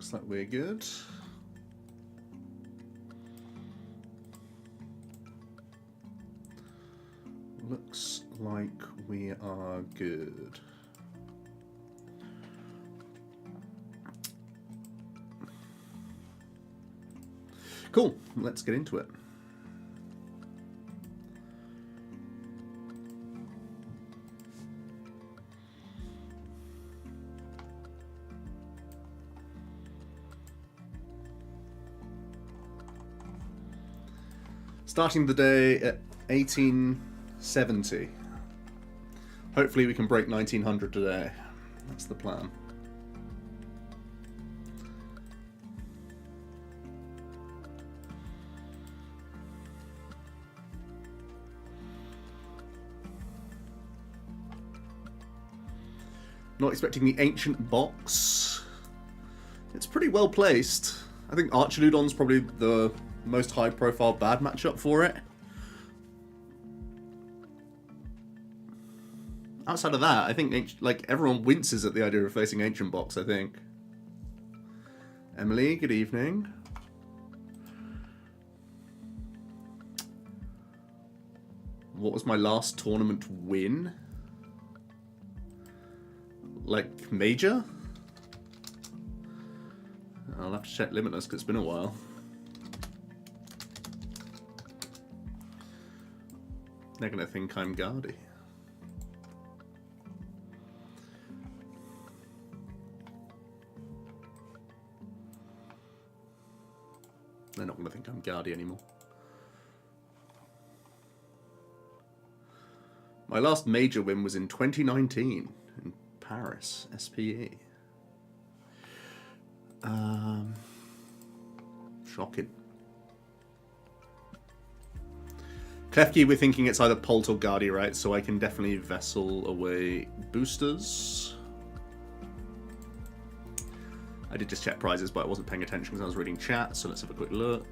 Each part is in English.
Looks like we're good. Looks like we are good. Cool, let's get into it. Starting the day at 1870. Hopefully we can break 1900 today. That's the plan. Not expecting the Ancient Box. It's pretty well placed. I think Archaludon's probably the most high-profile bad matchup for it. Outside of that, I think like everyone winces at the idea of facing Ancient Box, I think. Emily, good evening. What was my last tournament win? Like, major? I'll have to check Limitless because it's been a while. They're gonna think I'm Guardy. They're not gonna think I'm Guardy anymore. My last major win was in 2019 in Paris, SPE. Shocking. Klefki, we're thinking it's either Polt or Guardy, right? So I can definitely Vessel away boosters. I did just check prizes, but I wasn't paying attention because I was reading chat, so let's have a quick look.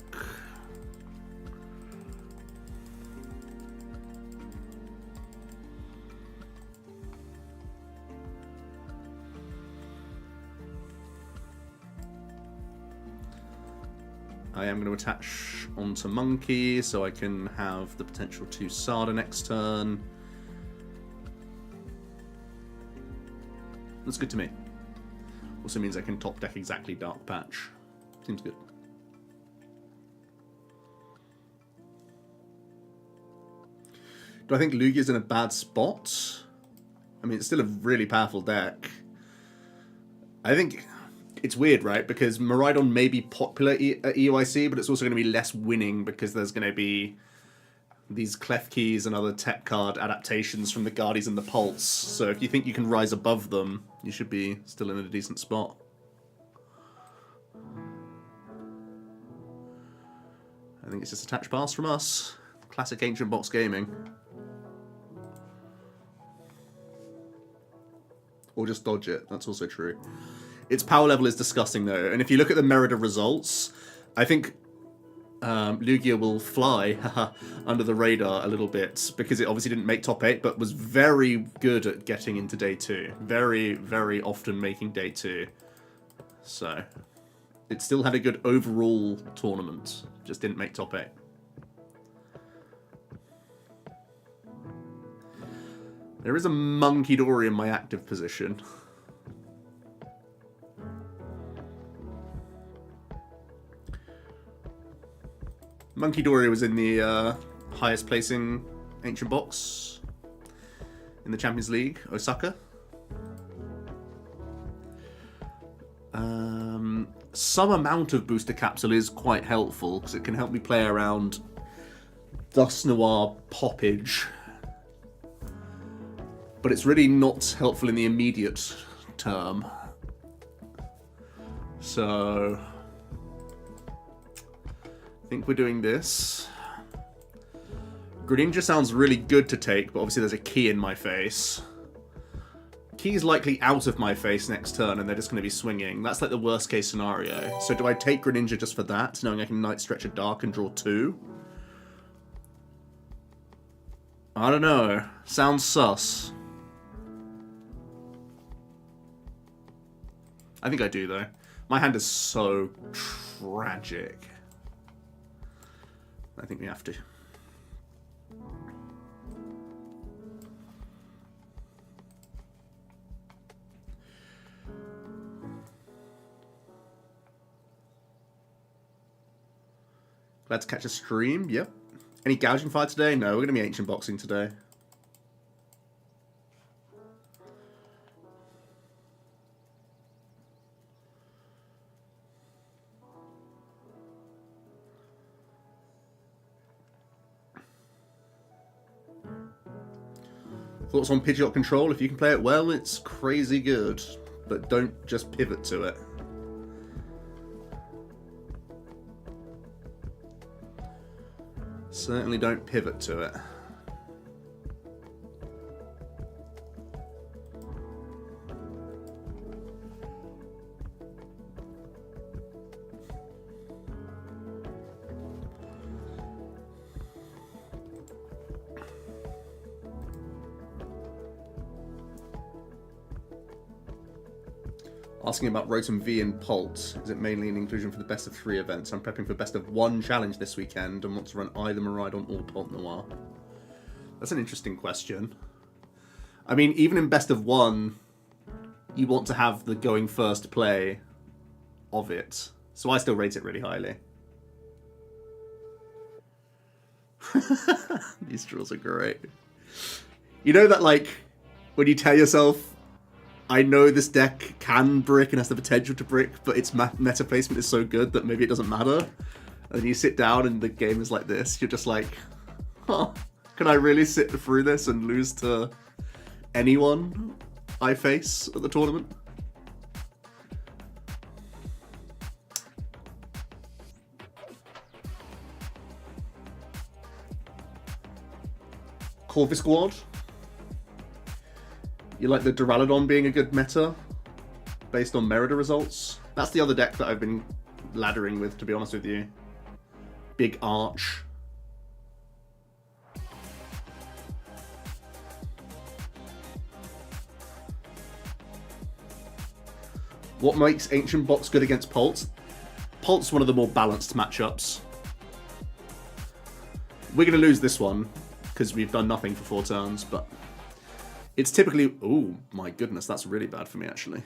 I am going to attach onto Monkey so I can have the potential to Sada next turn. That's good to me. Also means I can top deck exactly Dark Patch. Seems good. Do I think Lugia's in a bad spot? I mean, it's still a really powerful deck. I think it's weird, right? Because Miraidon may be popular at EUIC, but it's also going to be less winning because there's going to be these Clef Keys and other tech card adaptations from the Guardies and the Pulse. So if you think you can rise above them, you should be still in a decent spot. I think it's just a touch pass from us. Classic Ancient Box gaming. Or just dodge it, that's also true. Its power level is disgusting though, and if you look at the Merida results, I think Lugia will fly under the radar a little bit because it obviously didn't make top 8, but was very good at getting into day 2. Very, very often making day 2. So, it still had a good overall tournament, just didn't make top 8. There is a Monkey Dory in my active position. Monkey Dory was in the highest placing Ancient Box in the Champions League, Osaka. Some amount of booster capsule is quite helpful because it can help me play around Dust Noir poppage. But it's really not helpful in the immediate term. So I think we're doing this. Greninja sounds really good to take, but obviously there's a key in my face. Key's likely out of my face next turn, and they're just going to be swinging. That's like the worst case scenario. So do I take Greninja just for that, knowing I can Night Stretch a Dark and draw 2? I don't know. Sounds sus. I think I do, though. My hand is so tragic. I think we have to. Glad to catch a stream. Yep. Any gouging fire today? No, we're going to be ancient boxing today. Thoughts on Pidgeot control? If you can play it well, it's crazy good. But don't just pivot to it. Certainly don't pivot to it. Asking about Rotom V and Pult. Is it mainly an inclusion for the best of 3 events? I'm prepping for best of 1 challenge this weekend and want to run either Miraidon or Pult Noir. That's an interesting question. I mean, even in best of 1, you want to have the going first play of it. So I still rate it really highly. These draws are great. You know that, like, when you tell yourself, I know this deck can brick and has the potential to brick, but its meta placement is so good that maybe it doesn't matter. And then you sit down and the game is like this. You're just like, huh, can I really sit through this and lose to anyone I face at the tournament? Corvus Squad. You like the Duraludon being a good meta based on Merida results? That's the other deck that I've been laddering with, to be honest with you. Big Arch. What makes Ancient Box good against Pult? Pult's one of the more balanced matchups. We're going to lose this one because we've done nothing for 4 turns, but it's typically... Oh, my goodness, that's really bad for me, actually.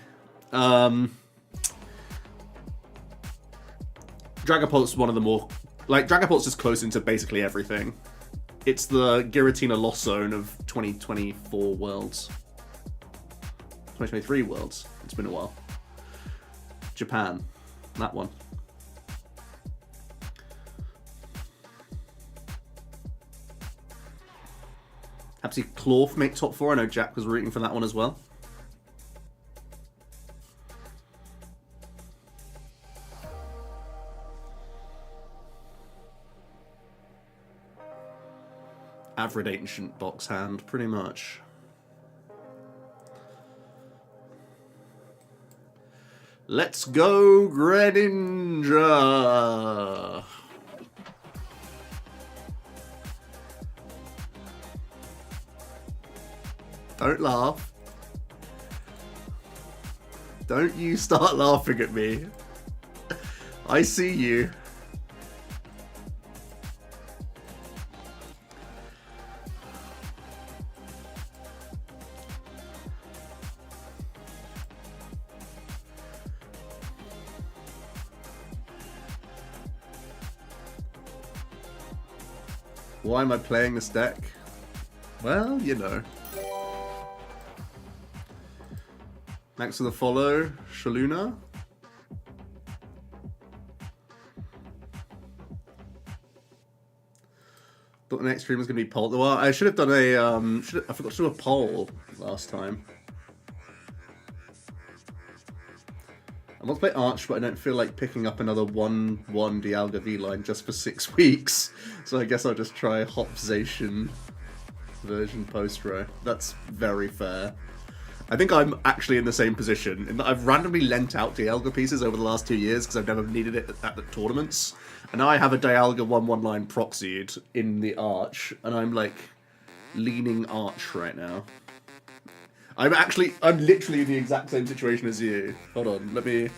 Dragapult's one of the more... Like, Dragapult's just close into basically everything. It's the Giratina Lost Zone of 2024 Worlds. 2023 Worlds. It's been a while. Japan. That one. Happy to see Clorf make top 4. I know Jack was rooting for that one as well. Average Ancient Box hand, pretty much. Let's go, Greninja! Don't laugh. Don't you start laughing at me. I see you. Why am I playing this deck? Well, you know. Thanks for the follow, Shaluna. Thought the next stream was going to be poll. Well, I should have done a. I forgot to do a poll last time. I want to play Arch, but I don't feel like picking up another 1/1 Dialga V line just for 6 weeks. So I guess I'll just try Hopzation version post-row. That's very fair. I think I'm actually in the same position in that I've randomly lent out Dialga pieces over the last 2 years because I've never needed it at the tournaments. And now I have a Dialga 1/1 line proxied in the Arch, and I'm like leaning Arch right now. I'm literally in the exact same situation as you. Hold on, let me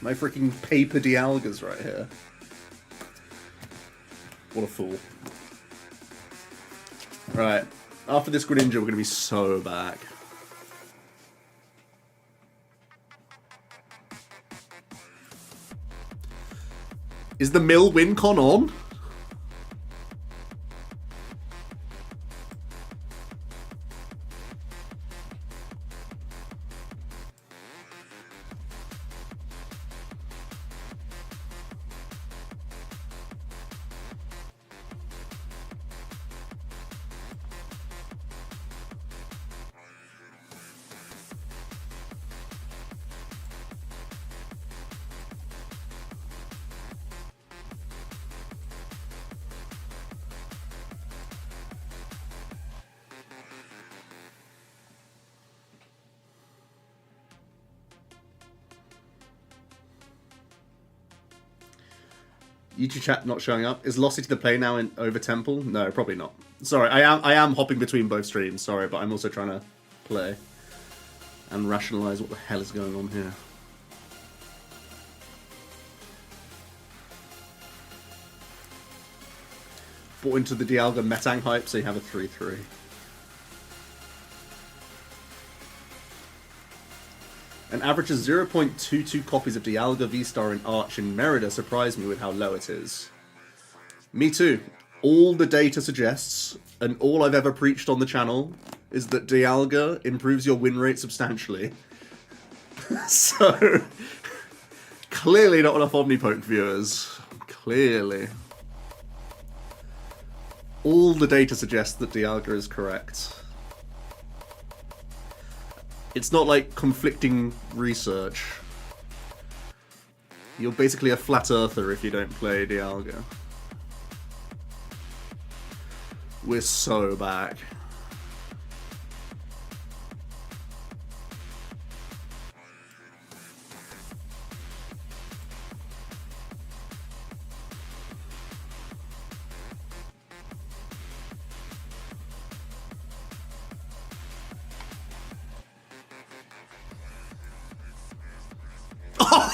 My freaking paper Dialgas right here. What a fool. Right. After this Greninja, we're going to be so back. Is the mill win con on? YouTube chat not showing up. Is Lossy to the play now in over Temple? No, probably not. Sorry, I am hopping between both streams, sorry, but I'm also trying to play and rationalize what the hell is going on here. Bought into the Dialga Metang hype, so you have a 3-3. An average of 0.22 copies of Dialga V-Star in Arch in Merida surprised me with how low it is. Me too. All the data suggests, and all I've ever preached on the channel, is that Dialga improves your win rate substantially. So, clearly not enough Omnipoke viewers. Clearly. All the data suggests that Dialga is correct. It's not like conflicting research. You're basically a flat earther if you don't play Dialga. We're so back.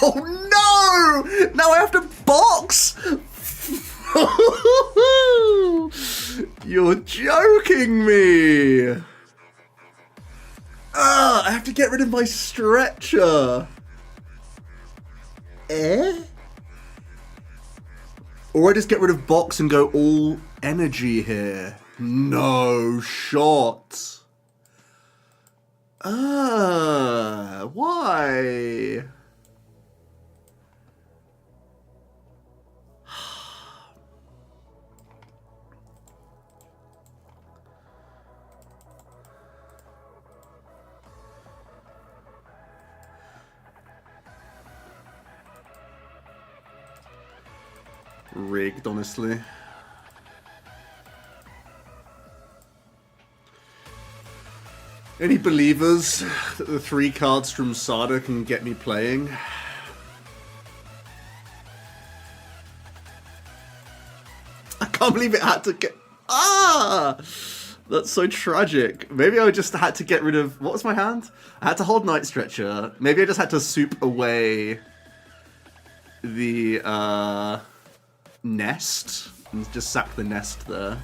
Oh no! Now I have to box! You're joking me! I have to get rid of my stretcher. Or I just get rid of box and go all energy here. No shot. Why? Rigged, honestly. Any believers that the 3 cards from Sada can get me playing? I can't believe it had to get... That's so tragic. Maybe I just had to get rid of... What was my hand? I had to hold Night Stretcher. Maybe I just had to soup away the nest and just sack the nest there.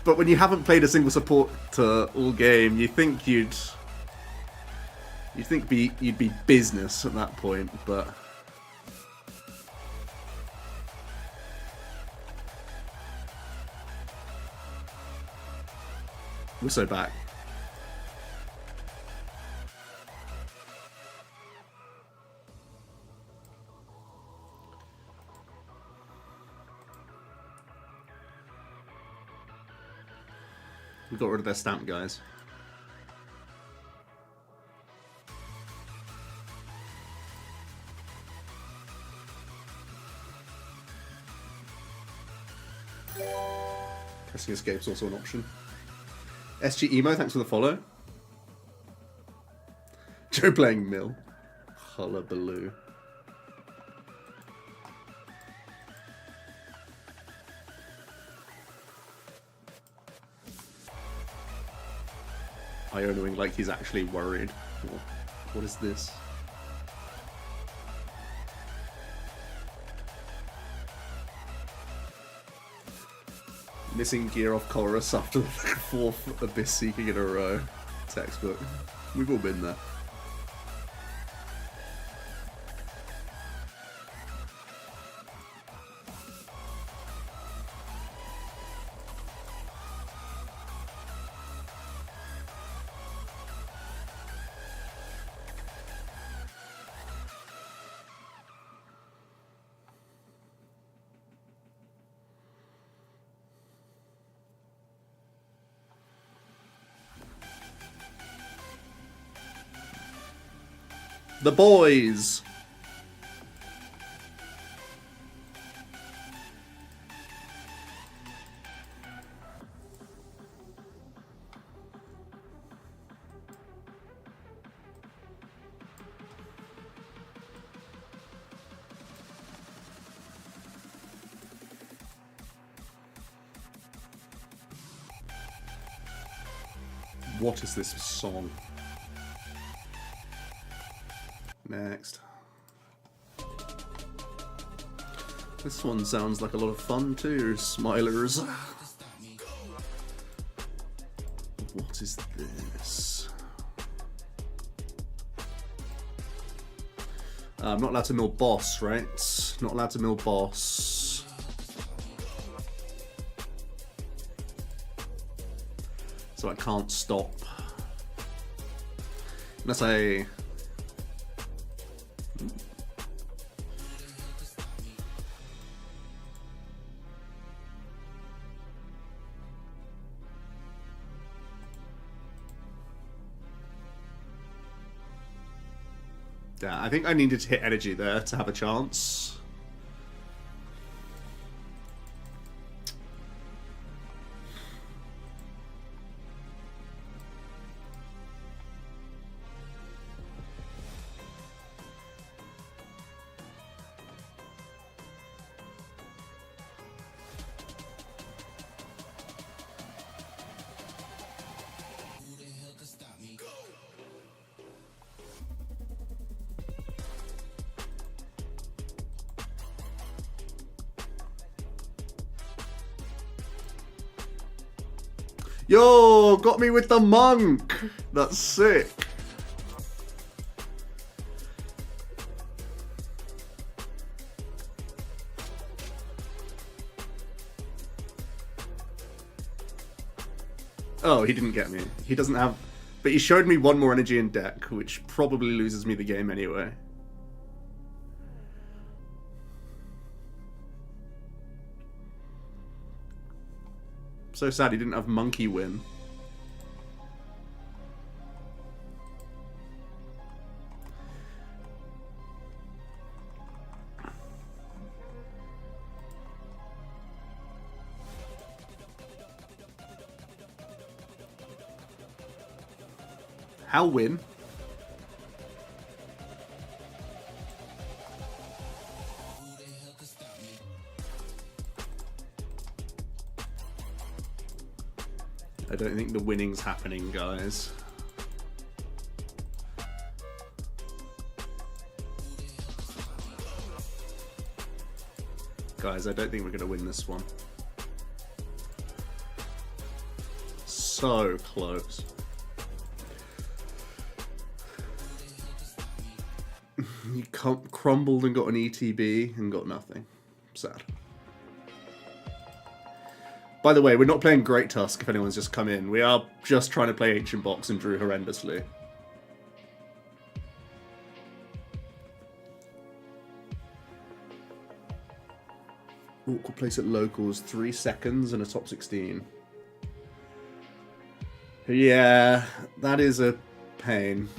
But when you haven't played a single supporter all game, you think you'd be business at that point, but we're so back. We got rid of their stamp, guys. Pressing escape's also an option. SG Emo, thanks for the follow. Joe playing Mill. Hullabaloo. Ionoing like he's actually worried. What is this? Missing gear off Chorus after the 4th Abyss Seeking in a row. Textbook. We've all been there. The boys! What is this song? Next. This one sounds like a lot of fun too, Smilers. What is this? I'm not allowed to mill boss, right? Not allowed to mill boss. So I can't stop. Unless I... Yeah, I think I needed to hit energy there to have a chance. Yo, got me with the monk. That's sick. Oh, he didn't get me. He doesn't have... But he showed me one more energy in deck, which probably loses me the game anyway. So sad he didn't have Monkey win. How win? I don't think the winning's happening, guys. Guys, I don't think we're going to win this one. So close. You crumbled and got an ETB and got nothing. Sad. By the way, we're not playing Great Tusk if anyone's just come in. We are just trying to play Ancient Box and drew horrendously. Awkward place at locals, 3 seconds and a top 16. Yeah, that is a pain.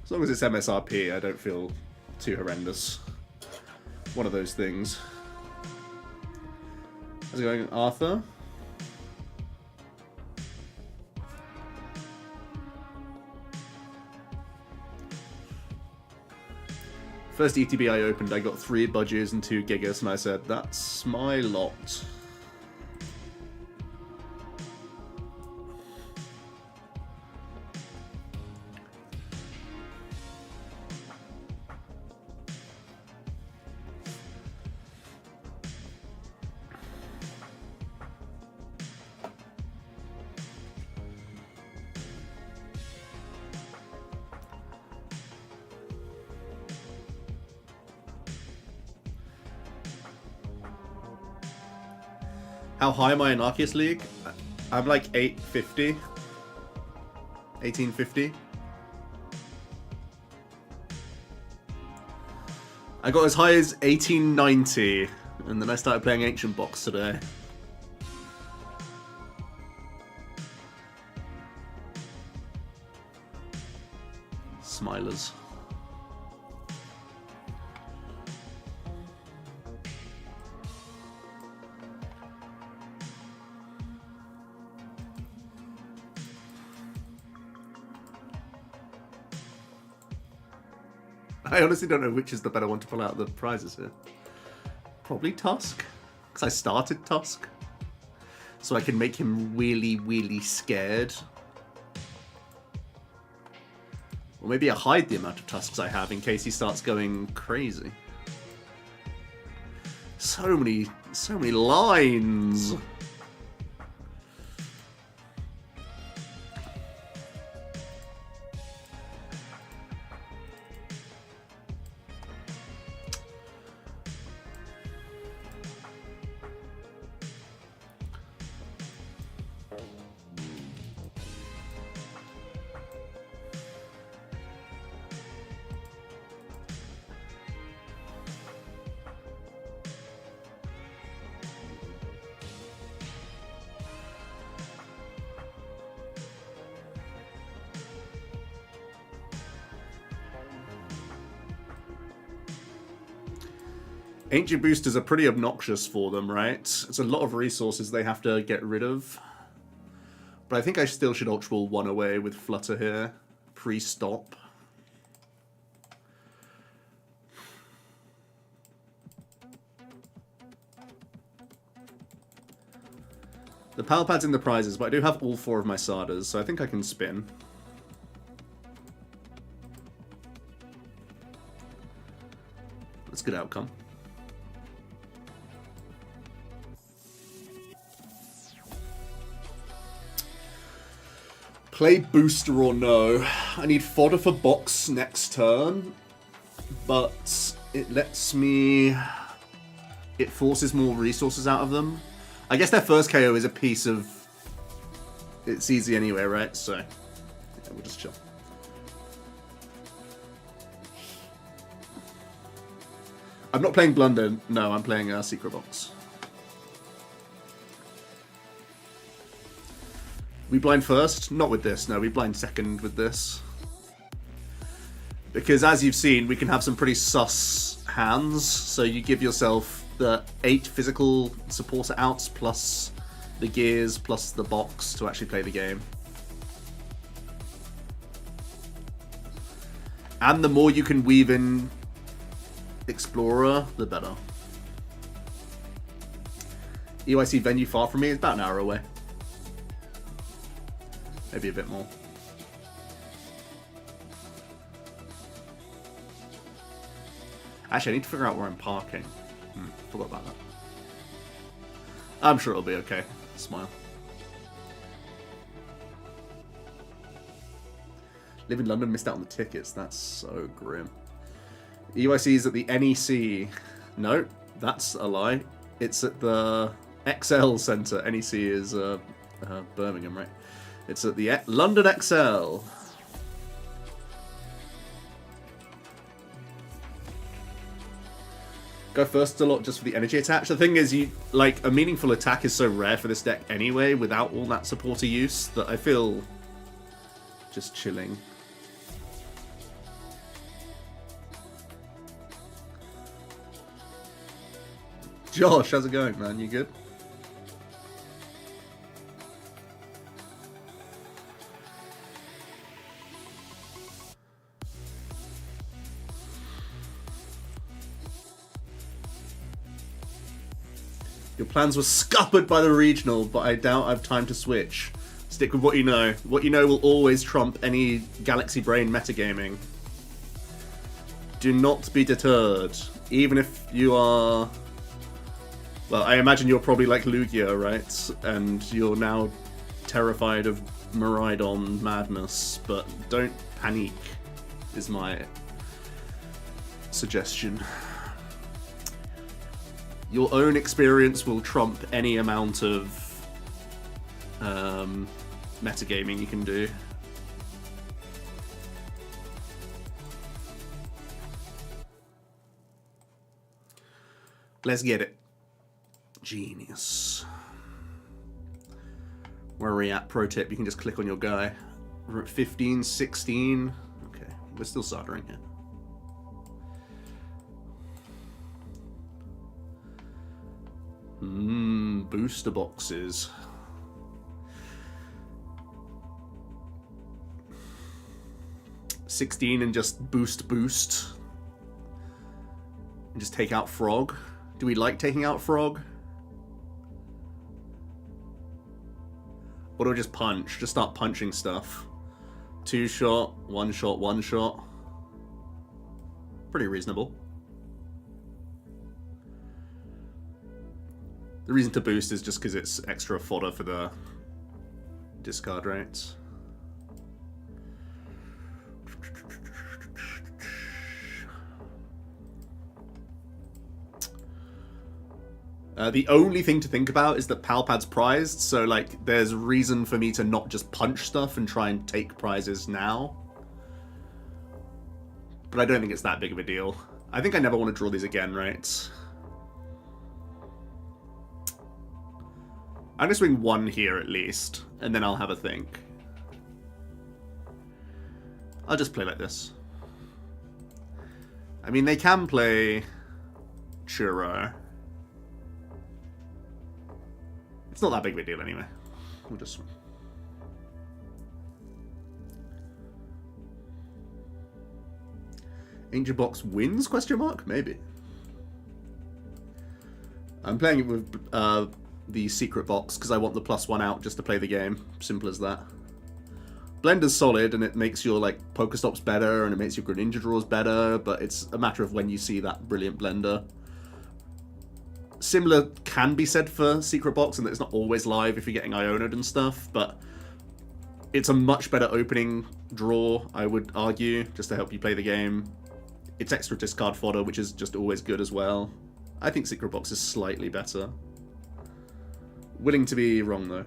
As long as it's MSRP, I don't feel too horrendous. One of those things. How's it going, Arthur? First ETB I opened, I got 3 budgies and 2 gigas, and I said, that's my lot. How high am I in Arceus League? I'm like 850. 1850. I got as high as 1890, and then I started playing Ancient Box today. Smilers. I honestly don't know which is the better one to pull out the prizes here. Probably Tusk, because I started Tusk. So I can make him really, really scared. Or maybe I hide the amount of Tusks I have in case he starts going crazy. So many lines! Ancient boosters are pretty obnoxious for them, right? It's a lot of resources they have to get rid of. But I think I still should Ultra Ball 1 away with Flutter here. Pre-stop. The Power Pad's in the prizes, but I do have all 4 of my Sadas, so I think I can spin. That's a good outcome. Play booster or no. I need fodder for box next turn, but it lets me... It forces more resources out of them. I guess their first KO is a piece of... It's easy anyway, right? So, yeah, we'll just chill. I'm not playing Blunder. No, I'm playing Secret Box. We blind first? Not with this, no. We blind second with this. Because as you've seen, we can have some pretty sus hands. So you give yourself the 8 physical supporter outs plus the gears plus the box to actually play the game. And the more you can weave in Explorer, the better. EUIC venue far from me is about an hour away. Maybe a bit more. Actually, I need to figure out where I'm parking. Forgot about that. I'm sure it'll be okay. Smile. Live in London, missed out on the tickets. That's so grim. EUIC is at the NEC. No, that's a lie. It's at the XL Centre. NEC is Birmingham, right? It's at the London XL. Go first a lot just for the energy attach. The thing is, you like a meaningful attack is so rare for this deck anyway, without all that supporter use, that I feel just chilling. Josh, how's it going, man? You good? Your plans were scuppered by the regional, but I doubt I've time to switch. Stick with what you know. What you know will always trump any Galaxy Brain metagaming. Do not be deterred, even if you are... Well, I imagine you're probably like Lugia, right? And you're now terrified of Miraidon madness, but don't panic, is my suggestion. Your own experience will trump any amount of metagaming you can do. Let's get it. Genius. Where are we at? Pro tip, you can just click on your guy. We're at 15, 16. Okay, we're still soldering here. Booster boxes. $16 and just boost. And just take out Frog. Do we like taking out Frog? Or do we just punch? Just start punching stuff. 2-shot, 1-shot, 1-shot. Pretty reasonable. The reason to boost is just because it's extra fodder for the discard rates. The only thing to think about is that Palpad's prized, so like there's reason for me to not just punch stuff and try and take prizes now. But I don't think it's that big of a deal. I think I never want to draw these again, right? I'm going to swing one here at least, and then I'll have a think. I'll just play like this. I mean, they can play Churro. It's not that big of a deal anyway. We'll just... Ancient Box wins? Question mark? Maybe. I'm playing it with the secret box because I want the +1 out just to play the game. Simple as that. Blender's solid and it makes your like Pokestops better and it makes your Greninja draws better, but it's a matter of when you see that brilliant Blender. Similar can be said for Secret Box, and that it's not always live if you're getting Iona'd and stuff, but it's a much better opening draw, I would argue, just to help you play the game. It's extra discard fodder, which is just always good as well. I think Secret Box is slightly better. Willing to be wrong, though.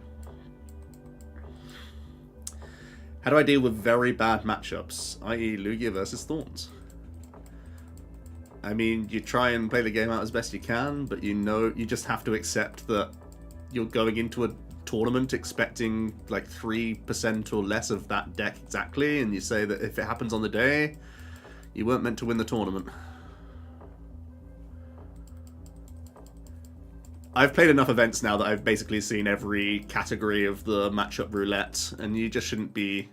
How do I deal with very bad matchups, i.e. Lugia versus Thorns? I mean, you try and play the game out as best you can, but you know, you just have to accept that you're going into a tournament expecting like 3% or less of that deck exactly, and you say that if it happens on the day, you weren't meant to win the tournament. I've played enough events now that I've basically seen every category of the matchup roulette, and you just shouldn't be...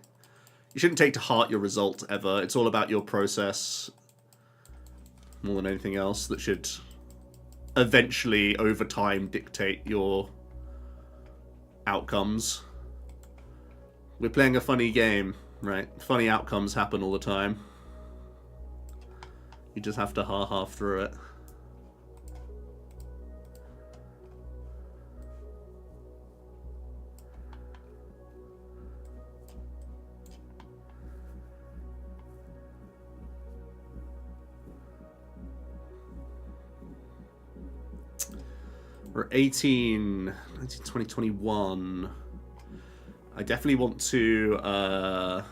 You shouldn't take to heart your result ever. It's all about your process more than anything else that should eventually, over time, dictate your outcomes. We're playing a funny game, right? Funny outcomes happen all the time. You just have to ha-ha through it. We're 18, 19, 20, 21. I definitely want to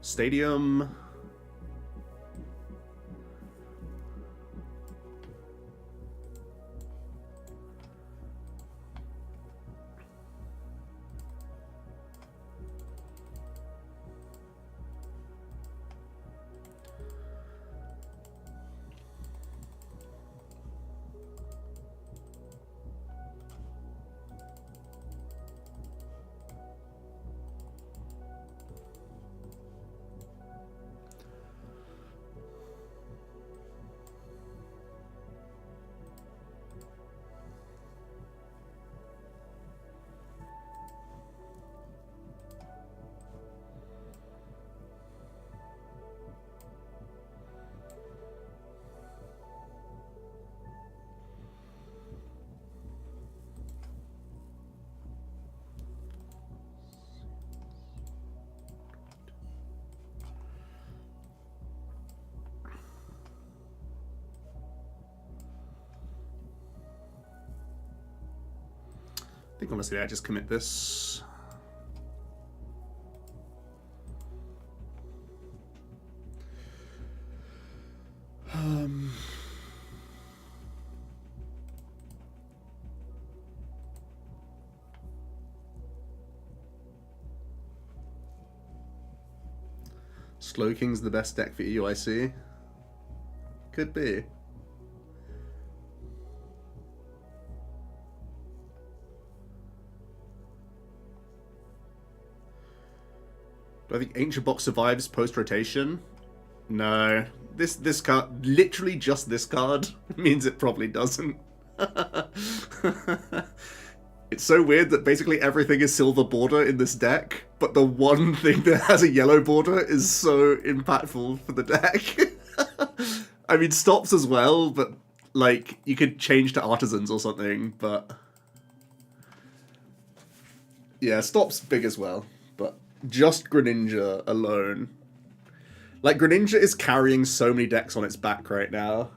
Stadium. think honestly I just commit this. Slowking's the best deck for EUIC? Could be. Do I think Ancient Box survives post-rotation? No. This card, literally just this card, means it probably doesn't. It's so weird that basically everything is silver border in this deck, but the one thing that has a yellow border is so impactful for the deck. I mean, stops as well, but like you could change to artisans or something, but yeah, stops big as well, but just Greninja alone. Like, Greninja is carrying so many decks on its back right now.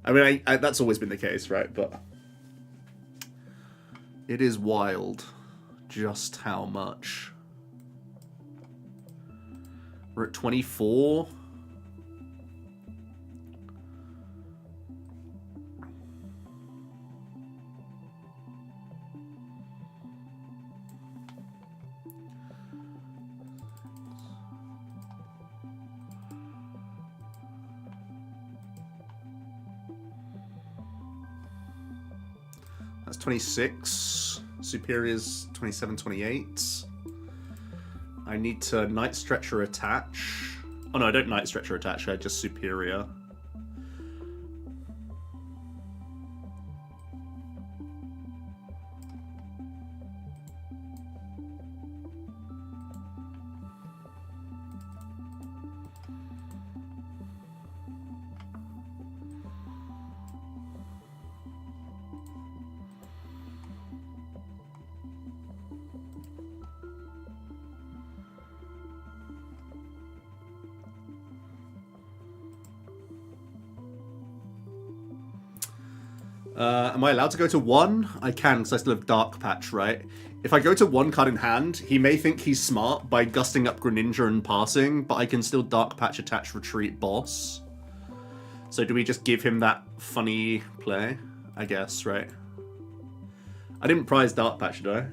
I mean, that's always been the case, right? But it is wild just how much. We're at 24. That's 26. Superior's 27, 28. I need to Night Stretcher attach. Oh no, I don't Night Stretcher attach, I just Superior. Am I allowed to go to 1? I can, because I still have Dark Patch, right? If I go to 1 card in hand, he may think he's smart by gusting up Greninja and passing, but I can still Dark Patch, attach, retreat, boss. So do we just give him that funny play? I guess, right? I didn't prize Dark Patch, did I?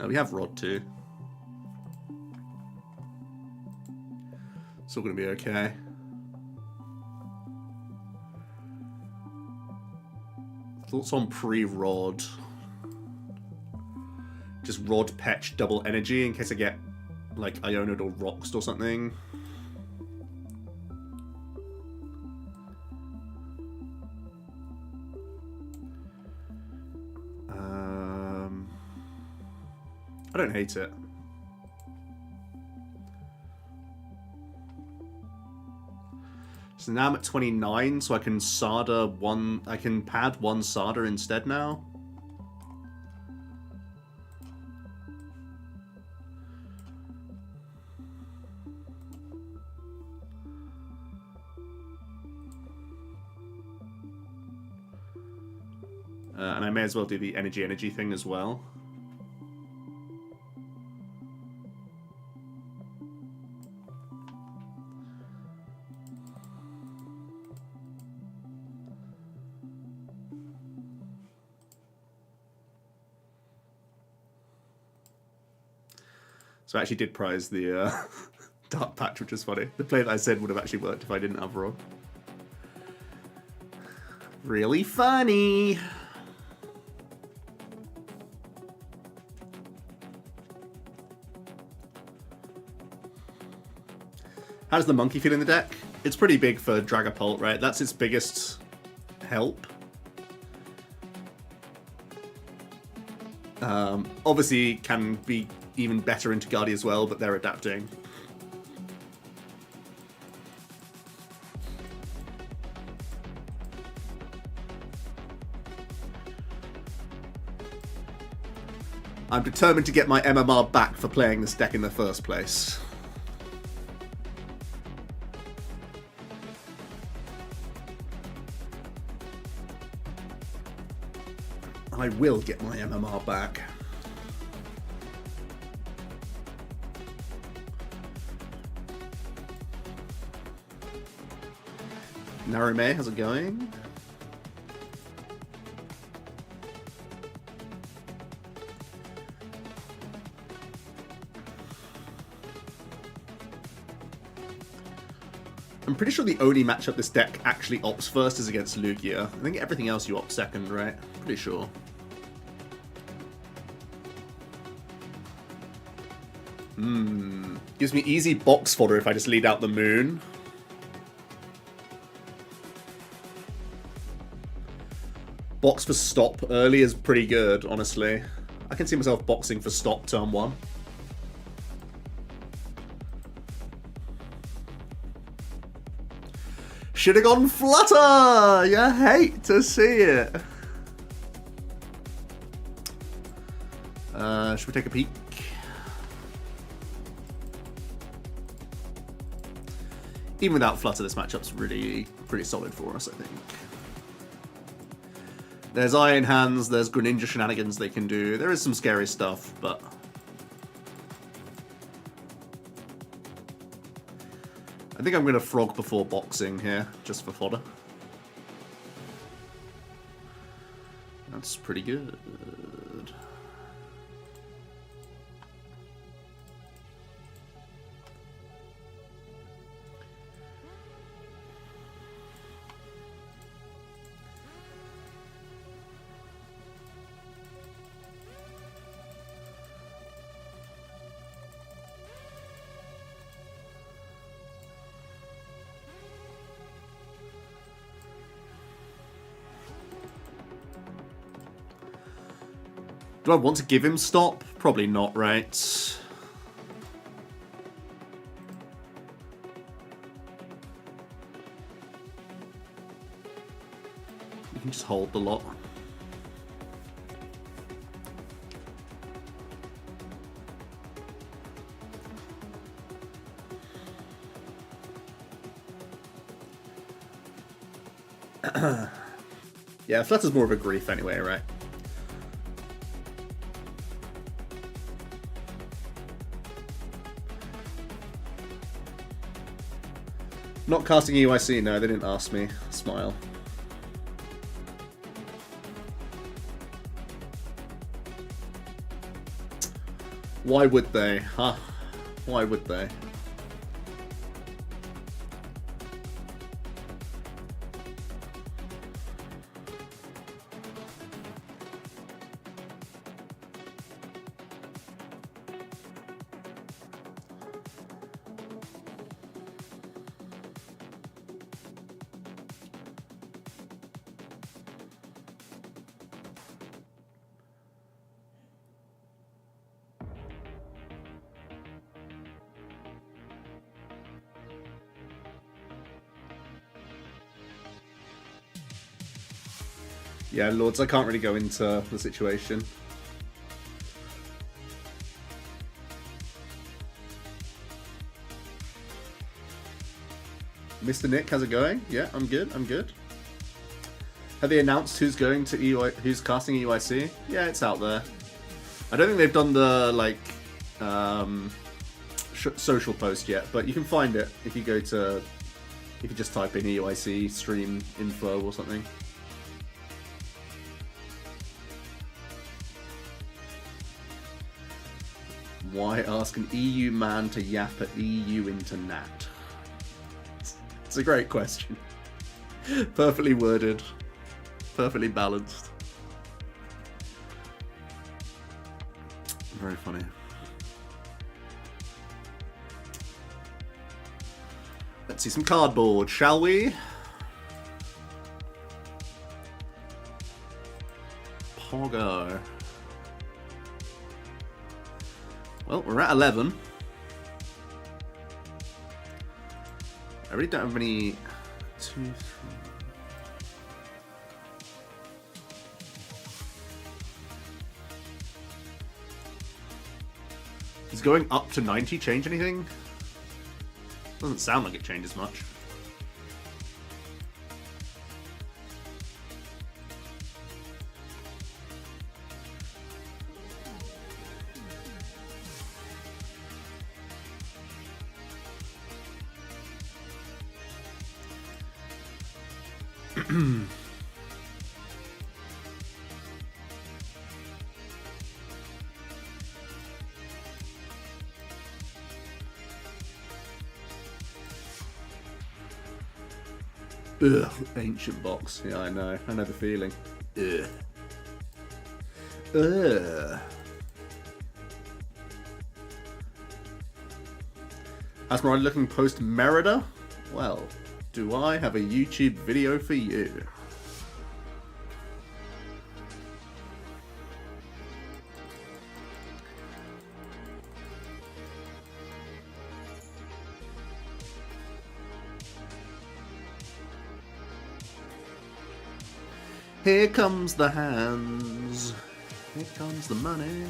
Oh, we have Rod too. It's all going to be okay. Thoughts on pre-Rod? Just Rod, Petch, double energy in case I get, like, Ionod or Roxed or something. I don't hate it. So now I'm at 29, so I can Sada one. I can pad one Sada instead now. And I may as well do the energy thing as well. So I actually did prize the Dark Patch, which is funny. The play that I said would have actually worked if I didn't have Rod. Really funny. How does the monkey feel in the deck? It's pretty big for Dragapult, right? That's its biggest help. Obviously, can be even better into Guardy as well, but they're adapting. I'm determined to get my MMR back for playing this deck in the first place. I will get my MMR back. Narume, how's it going? I'm pretty sure the only matchup this deck actually opts first is against Lugia. I think everything else you opt second, right? Pretty sure. Gives me easy box fodder if I just lead out the moon. Box for stop early is pretty good, honestly. I can see myself boxing for stop turn 1. Should have gone Flutter! You hate to see it. Should we take a peek? Even without Flutter, this matchup's really pretty solid for us, I think. There's Iron Hands, there's Greninja shenanigans they can do. There is some scary stuff, but... I think I'm going to Frog before boxing here, just for fodder. That's pretty good. Do I want to give him stop? Probably not, right? You can just hold the lot. Yeah, Flutter's more of a grief anyway, right? Not casting EUIC, no, they didn't ask me. Smile. Why would they, huh? Why would they? Yeah, Lords, I can't really go into the situation. Mr. Nick, how's it going? Yeah, I'm good, I'm good. Have they announced who's going to who's casting EUIC? Yeah, it's out there. I don't think they've done the, like, social post yet, but you can find it if you go to, if you just type in EUIC stream info or something. Why ask an EU man to yap at EU internet? It's a great question. Perfectly worded. Perfectly balanced. Very funny. Let's see some cardboard, shall we? Pogo. Well, we're at 11. I really don't have any... 2, 3... Is going up to 90 change anything? Doesn't sound like it changes much. Ugh, Ancient Box. Yeah, I know the feeling. Ugh. Ugh. How's Mariah looking post Merida? Well, do I have a YouTube video for you? Here comes the hands. Here comes the money.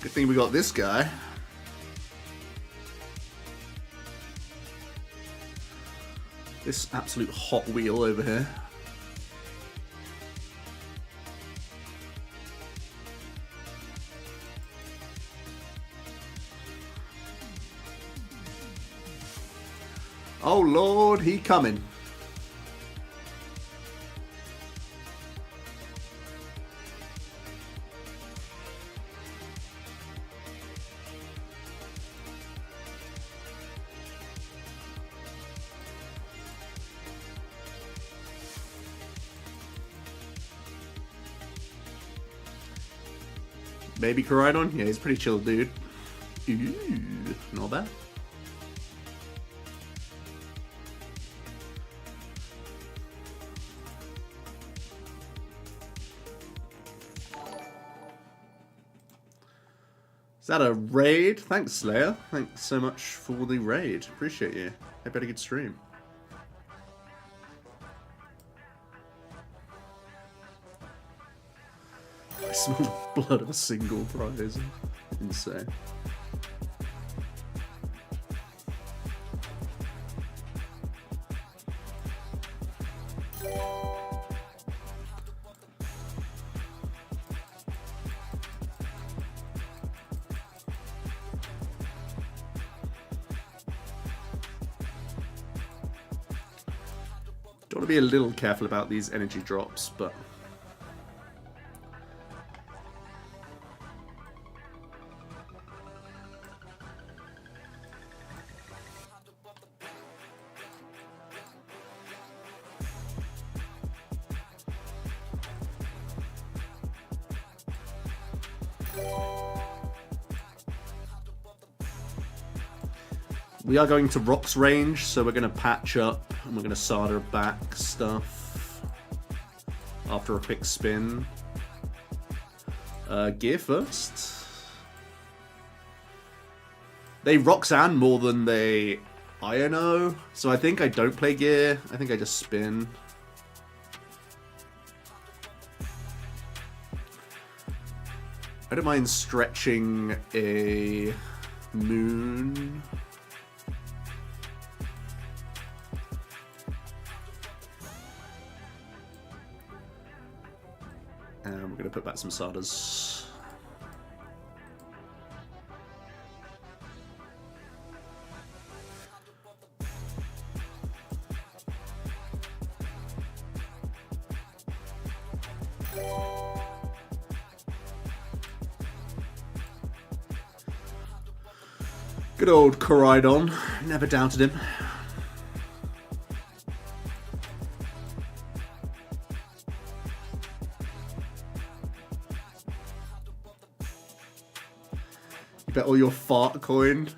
Good thing we got this guy. This absolute Hot Wheel over here. Oh Lord, he coming. Baby Coridon? Yeah, he's a pretty chill dude. Ooh, not bad. Is that a raid? Thanks, Slayer. Thanks so much for the raid. Appreciate you. Hope you had a good stream. I smell the blood of a single prize. Insane. Got to be a little careful about these energy drops, but we are going to Rocks range, so we're going to patch up and we're going to solder back stuff after a quick spin. Gear first. They Roxanne more than they Iono, so I think I don't play gear. I think I just spin. I don't mind stretching a moon. And we're going to put back some solders. Good old Coridon. Never doubted him. Bet all your fart coin.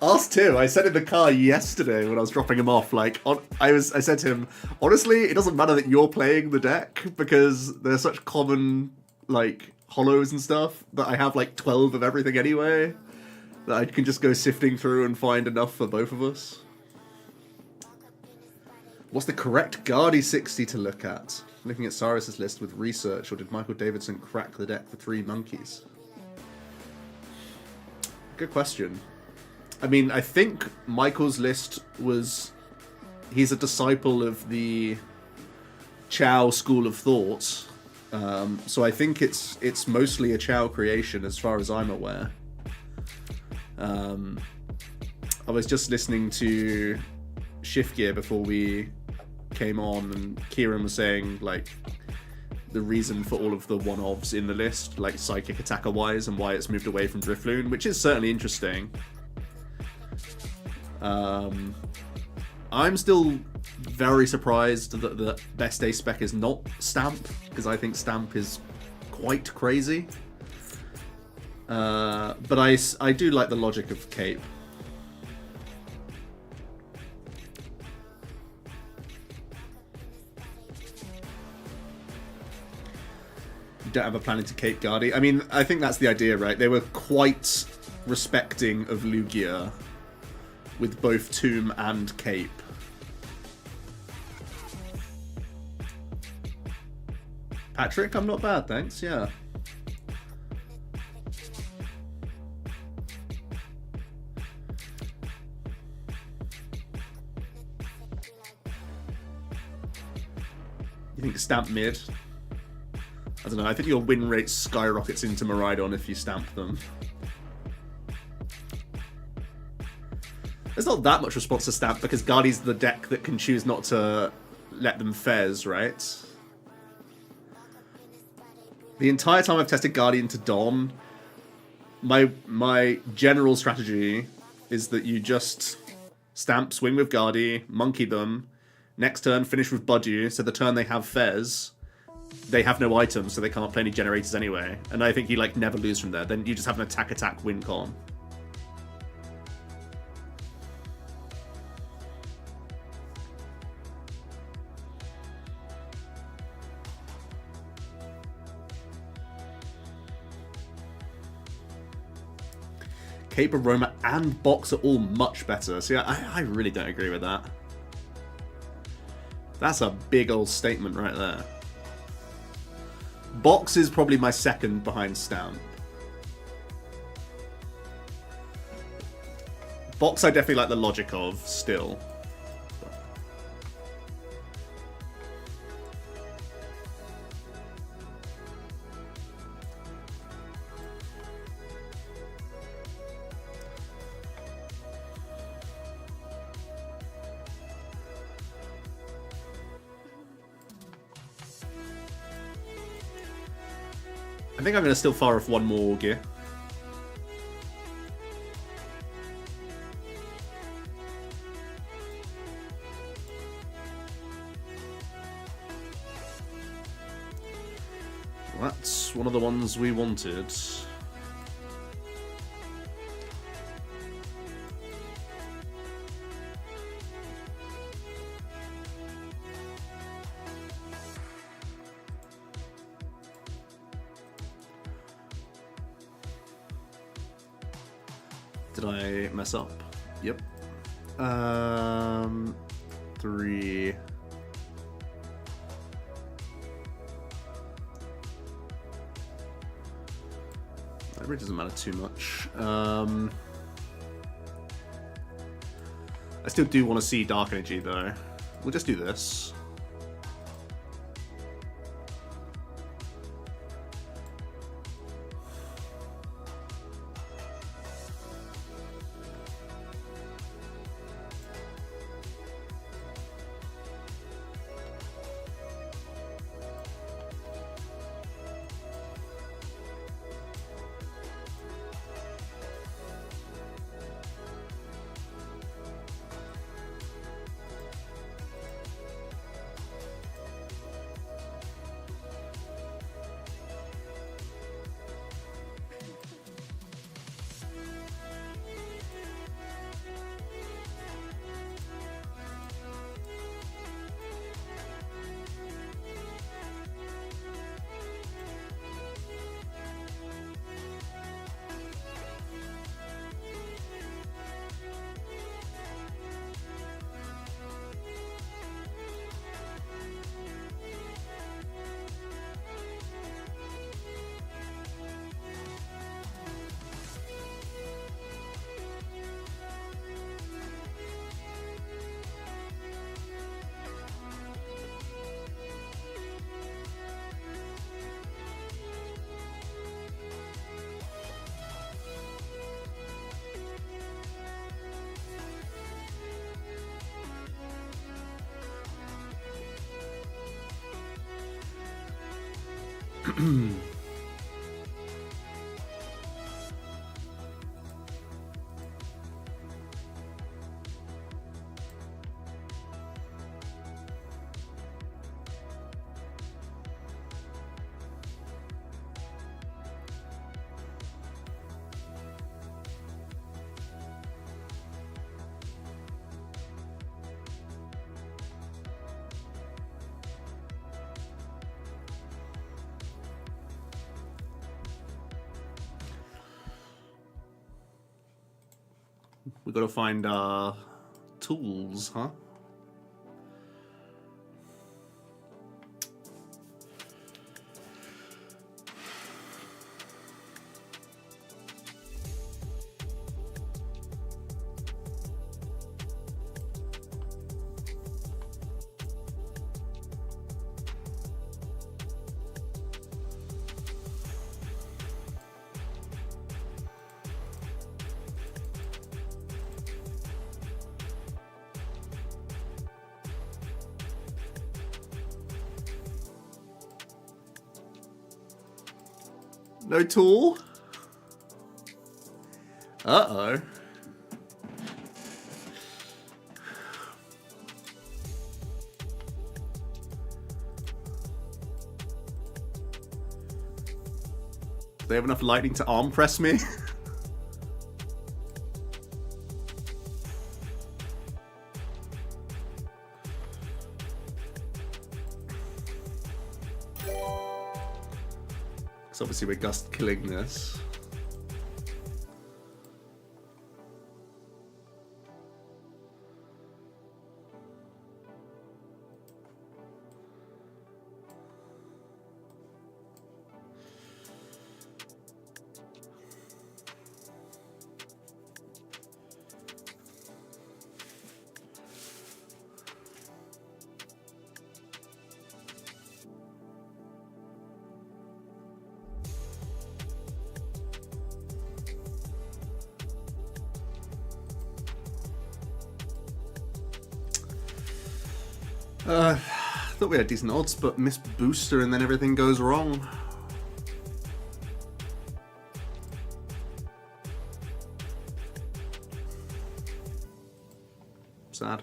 Us too. I said in the car yesterday when I was dropping him off, like, I said to him, honestly, it doesn't matter that you're playing the deck because they're such common, like, hollows and stuff that I have like 12 of everything anyway that I can just go sifting through and find enough for both of us. What's the correct Guardy 60 to look at? Looking at Cyrus's list with research, or did Michael Davidson crack the deck for 3 monkeys? Good question. I mean, I think Michael's list was... He's a disciple of the Chow school of thought. So I think it's mostly a Chow creation as far as I'm aware. I was just listening to Shift Gear before we came on, and Kieran was saying, like, the reason for all of the one-offs in the list, like psychic attacker-wise, and why it's moved away from Drifloon, which is certainly interesting. I'm still very surprised that the best day spec is not Stamp, because I think Stamp is quite crazy. But I do like the logic of Cape. You don't have a plan into Cape Guardi. I mean, I think that's the idea, right? They were quite respecting of Lugia with both Tomb and Cape. Patrick, I'm not bad, thanks, yeah. You think Stamp mid? I don't know, I think your win rate skyrockets into Miraidon if you stamp them. There's not that much response to Stamp because Guardi's the deck that can choose not to let them fez, right? The entire time I've tested Guardian to Don, my general strategy is that you just stamp, swing with Guardi, monkey them, next turn finish with Budu, so the turn they have Fez, they have no items, so they can't play any generators anyway. And I think you like never lose from there. Then you just have an attack win con. Cape Aroma and Box are all much better. So yeah, I really don't agree with that. That's a big old statement right there. Box is probably my second behind Stamp. Box I definitely like the logic of still. I think I'm going to still fire off one more gear. That's one of the ones we wanted. Did I mess up? Yep. 3. That really doesn't matter too much. I still do want to see Dark Energy though. We'll just do this. We gotta find our tools, huh? No tool? Uh-oh. Do they have enough lightning to arm press me? So obviously we're gust killing this. Thought we had decent odds, but miss booster and then everything goes wrong. Sad.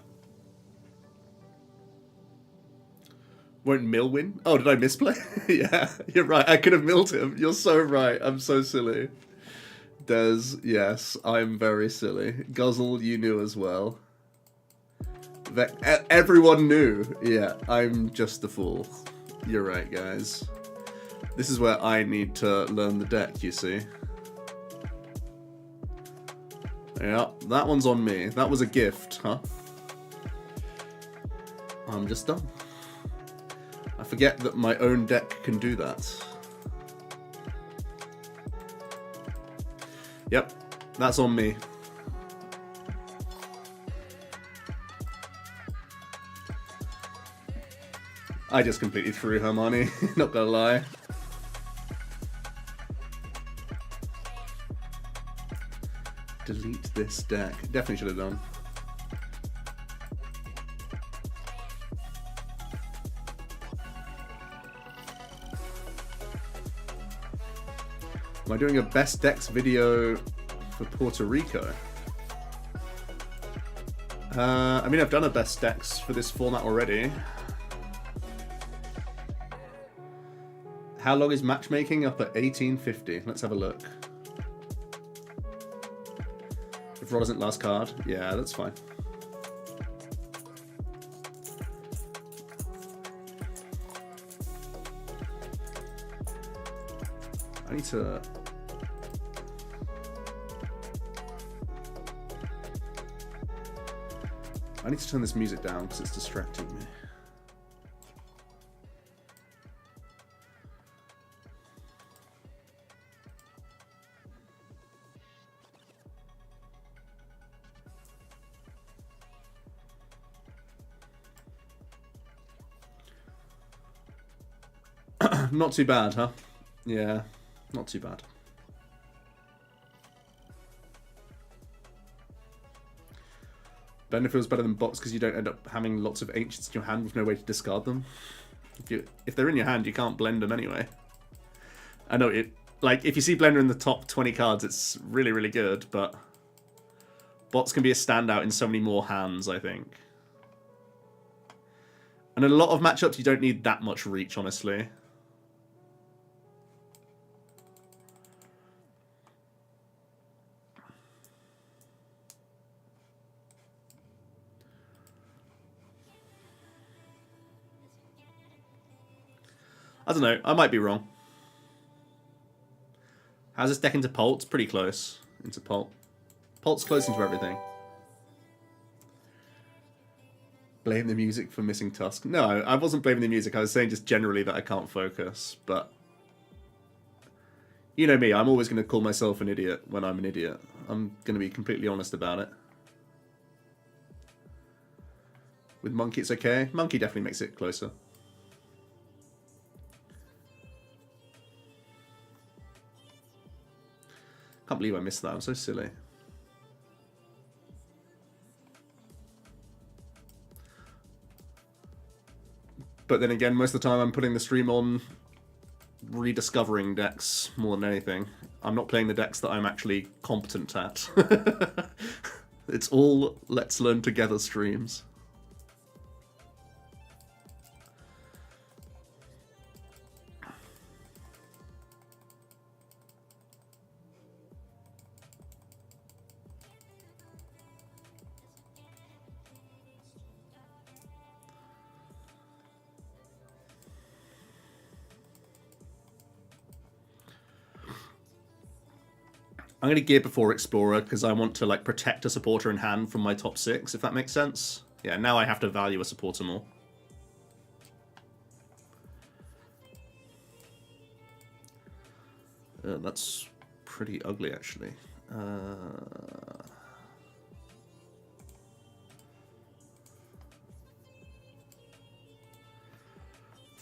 Won't Mill win? Oh, did I misplay? Yeah, you're right. I could have milled him. You're so right. I'm so silly. Des, yes, I'm very silly. Guzzle, you knew as well. Everyone knew. Yeah, I'm just the fool. You're right, guys. This is where I need to learn the deck, you see. Yeah, that one's on me. That was a gift, huh? I'm just done. I forget that my own deck can do that. Yep, that's on me. I just completely threw Hermione, not gonna lie. Delete this deck. Definitely should have done. Am I doing a best decks video for Puerto Rico? I mean, I've done a best decks for this format already. How long is matchmaking? Up at 1850. Let's have a look. If Rod isn't last card, yeah, that's fine. I need to... turn this music down because it's distracting me. Not too bad, huh? Yeah, not too bad. Blender feels better than bots because you don't end up having lots of ancients in your hand with no way to discard them. If they're in your hand, you can't blend them anyway. I know it. Like, if you see Blender in the top 20 cards, it's really, really good, but bots can be a standout in so many more hands, I think. And in a lot of matchups, you don't need that much reach, honestly. I don't know. I might be wrong. How's this deck into Pult? It's pretty close into Pult. Pult's close into everything. Blame the music for missing Tusk. No, I wasn't blaming the music. I was saying just generally that I can't focus. But you know me. I'm always going to call myself an idiot when I'm an idiot. I'm going to be completely honest about it. With Monkey, it's okay. Monkey definitely makes it closer. Can't believe I missed that. I'm so silly. But then again, most of the time I'm putting the stream on rediscovering decks more than anything. I'm not playing the decks that I'm actually competent at. It's all let's learn together streams. I'm going to gear before Explorer because I want to like protect a supporter in hand from my top 6, if that makes sense. Yeah, now I have to value a supporter more. That's pretty ugly, actually.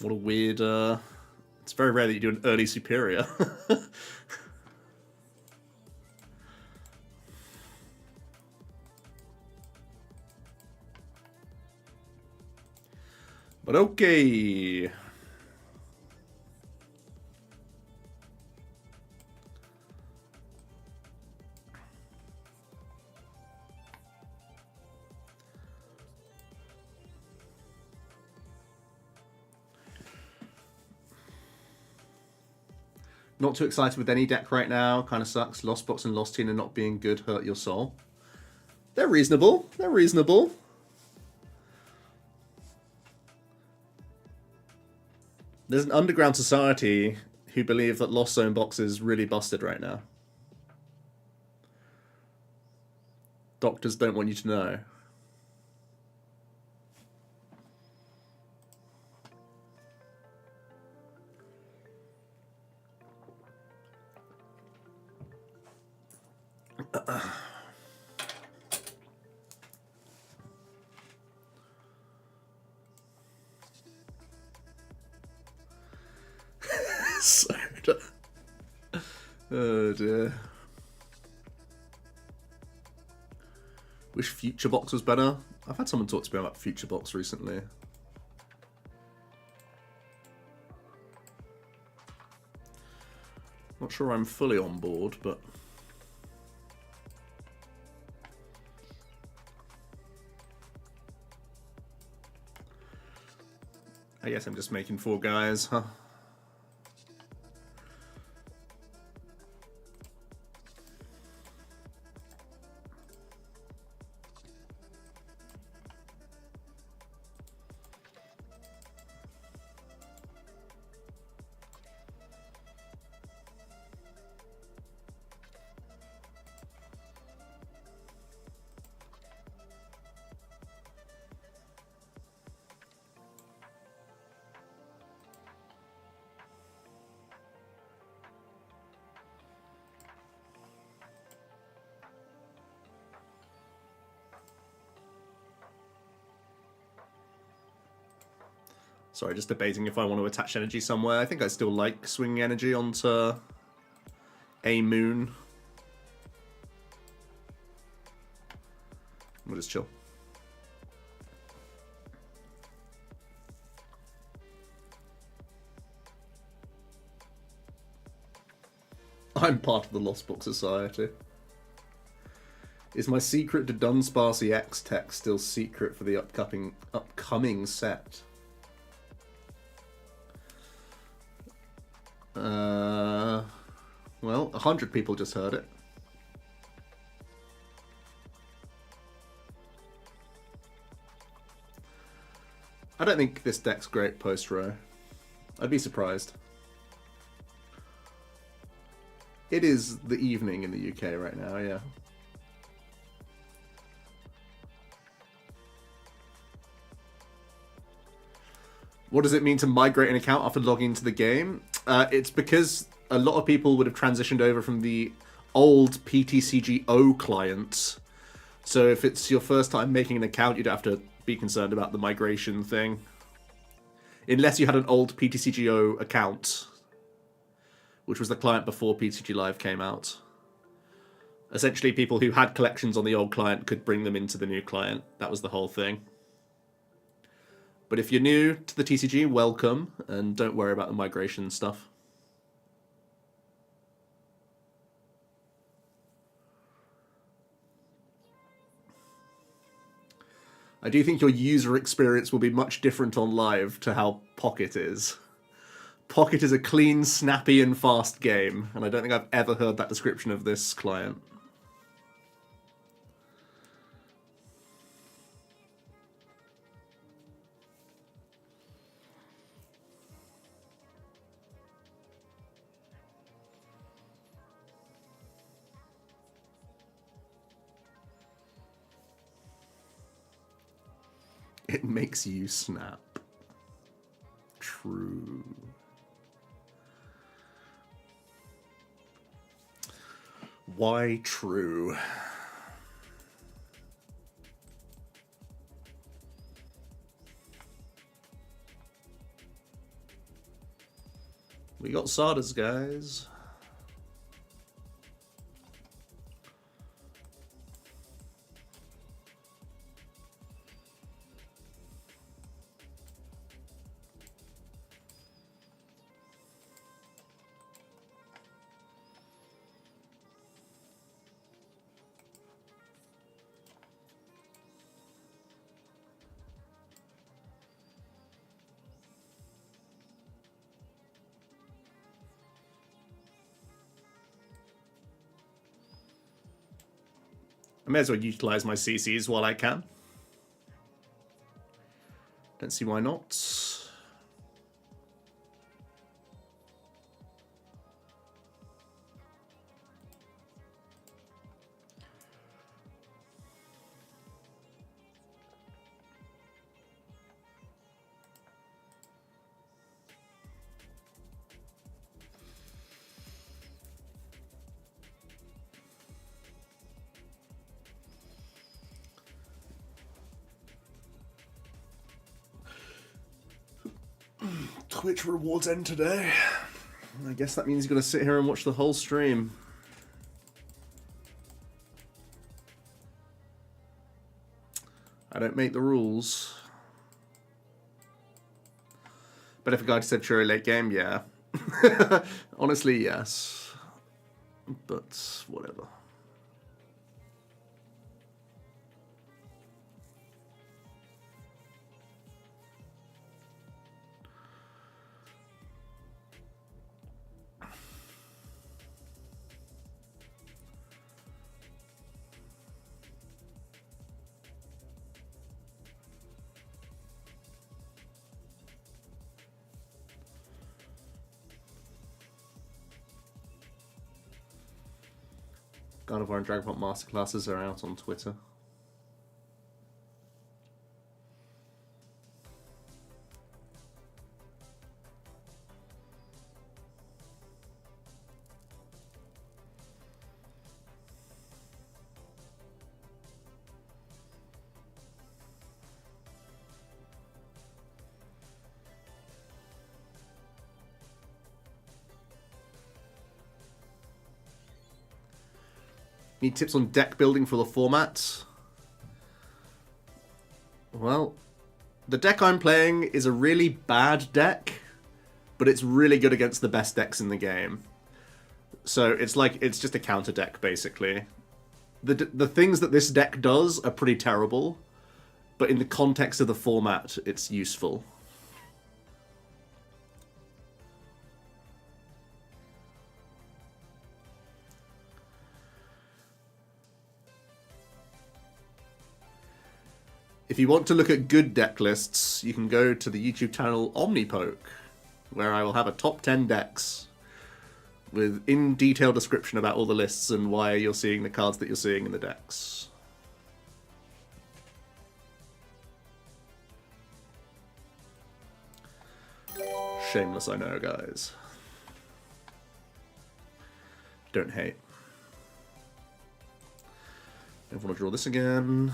What a weird... It's very rare that you do an early superior. But okay. Not too excited with any deck right now. Kind of sucks. Lost Box and Lost Tina not being good hurt your soul. They're reasonable. They're reasonable. There's an underground society who believe that Lost Zone Box is really busted right now. Doctors don't want you to know. Oh dear. Wish Future Box was better. I've had someone talk to me about Future Box recently. Not sure I'm fully on board, but... I guess I'm just making 4 guys, huh? Sorry, just debating if I want to attach energy somewhere. I think I still like swinging energy onto a moon. We'll just chill. I'm part of the Lost Book Society. Is my secret to Dunsparcy X tech still secret for the upcoming set? Well, 100 people just heard it. I don't think this deck's great post-row. I'd be surprised. It is the evening in the UK right now, yeah. What does it mean to migrate an account after logging into the game? It's because a lot of people would have transitioned over from the old PTCGO client. So if it's your first time making an account, you don't have to be concerned about the migration thing. Unless you had an old PTCGO account, which was the client before PTG Live came out. Essentially, people who had collections on the old client could bring them into the new client. That was the whole thing. But if you're new to the TCG, welcome, and don't worry about the migration stuff. I do think your user experience will be much different on live to how Pocket is. Pocket is a clean, snappy, and fast game, and I don't think I've ever heard that description of this client. It makes you snap. True. Why true? We got Sardas, guys. I may as well utilize my CCs while I can. Don't see why not. Twitch rewards end today. I guess that means you've got to sit here and watch the whole stream. I don't make the rules. But if a guy said sure late game, yeah. Honestly, yes. But whatever. Carnivore and Dragonpot masterclasses are out on Twitter. Need tips on deck building for the format? Well, the deck I'm playing is a really bad deck, but it's really good against the best decks in the game. So it's like, it's just a counter deck, basically. The things that this deck does are pretty terrible, but in the context of the format, it's useful. If you want to look at good deck lists, you can go to the YouTube channel Omnipoke, where I will have a top 10 decks with in-detail description about all the lists and why you're seeing the cards that you're seeing in the decks. Shameless, I know, guys. Don't hate. I want to draw this again.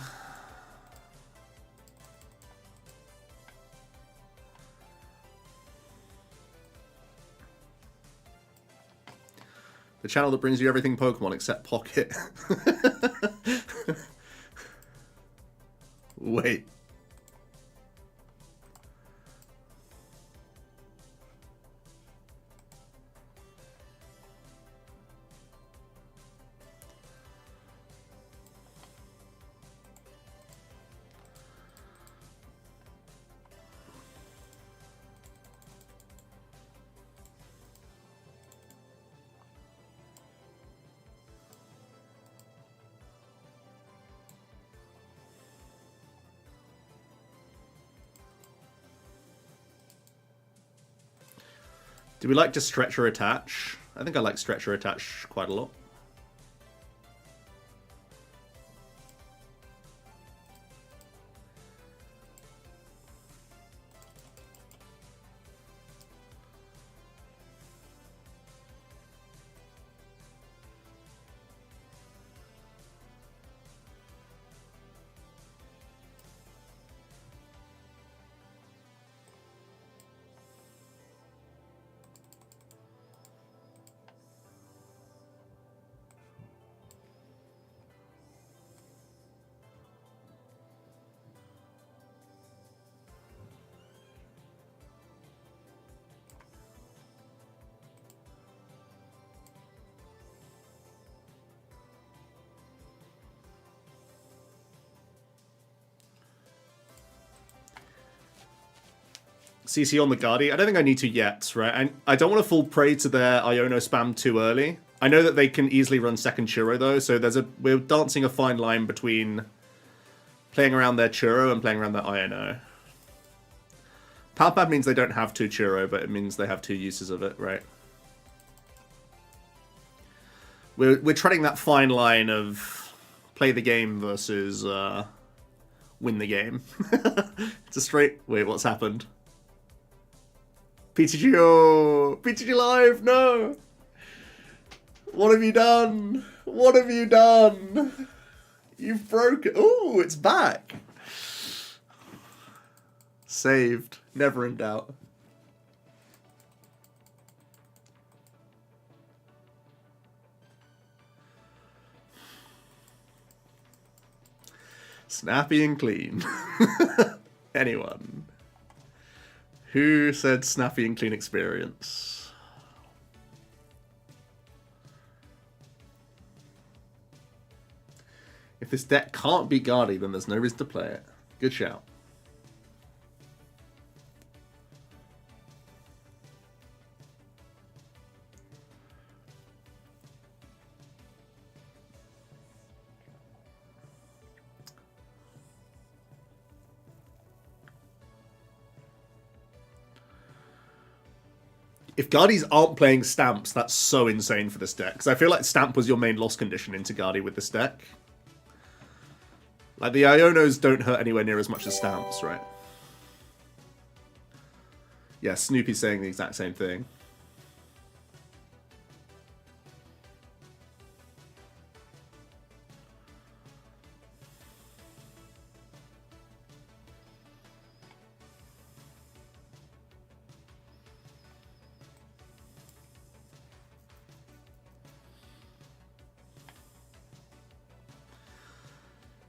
The channel that brings you everything Pokemon except Pocket. Wait. Do we like to stretch or attach? I think I like stretch or attach quite a lot. CC on the Guardi. I don't think I need to yet, right? I don't want to fall prey to their Iono spam too early. I know that they can easily run second Churro, though, so we're dancing a fine line between playing around their Churro and playing around their Iono. Palpad means they don't have two Churro, but it means they have two uses of it, right? We're treading that fine line of play the game versus win the game. It's a straight... Wait, what's happened? PTG, PTG Live, no! What have you done? What have you done? You've broken... Ooh, it's back! Saved. Never in doubt. Snappy and clean. Anyone? Who said snappy and clean experience? If this deck can't beat Guardi, then there's no reason to play it. Good shout. If Guardis aren't playing Stamps, that's so insane for this deck. Because I feel like Stamp was your main loss condition into Guardi with this deck. Like, the Ionos don't hurt anywhere near as much as Stamps, right? Yeah, Snoopy's saying the exact same thing.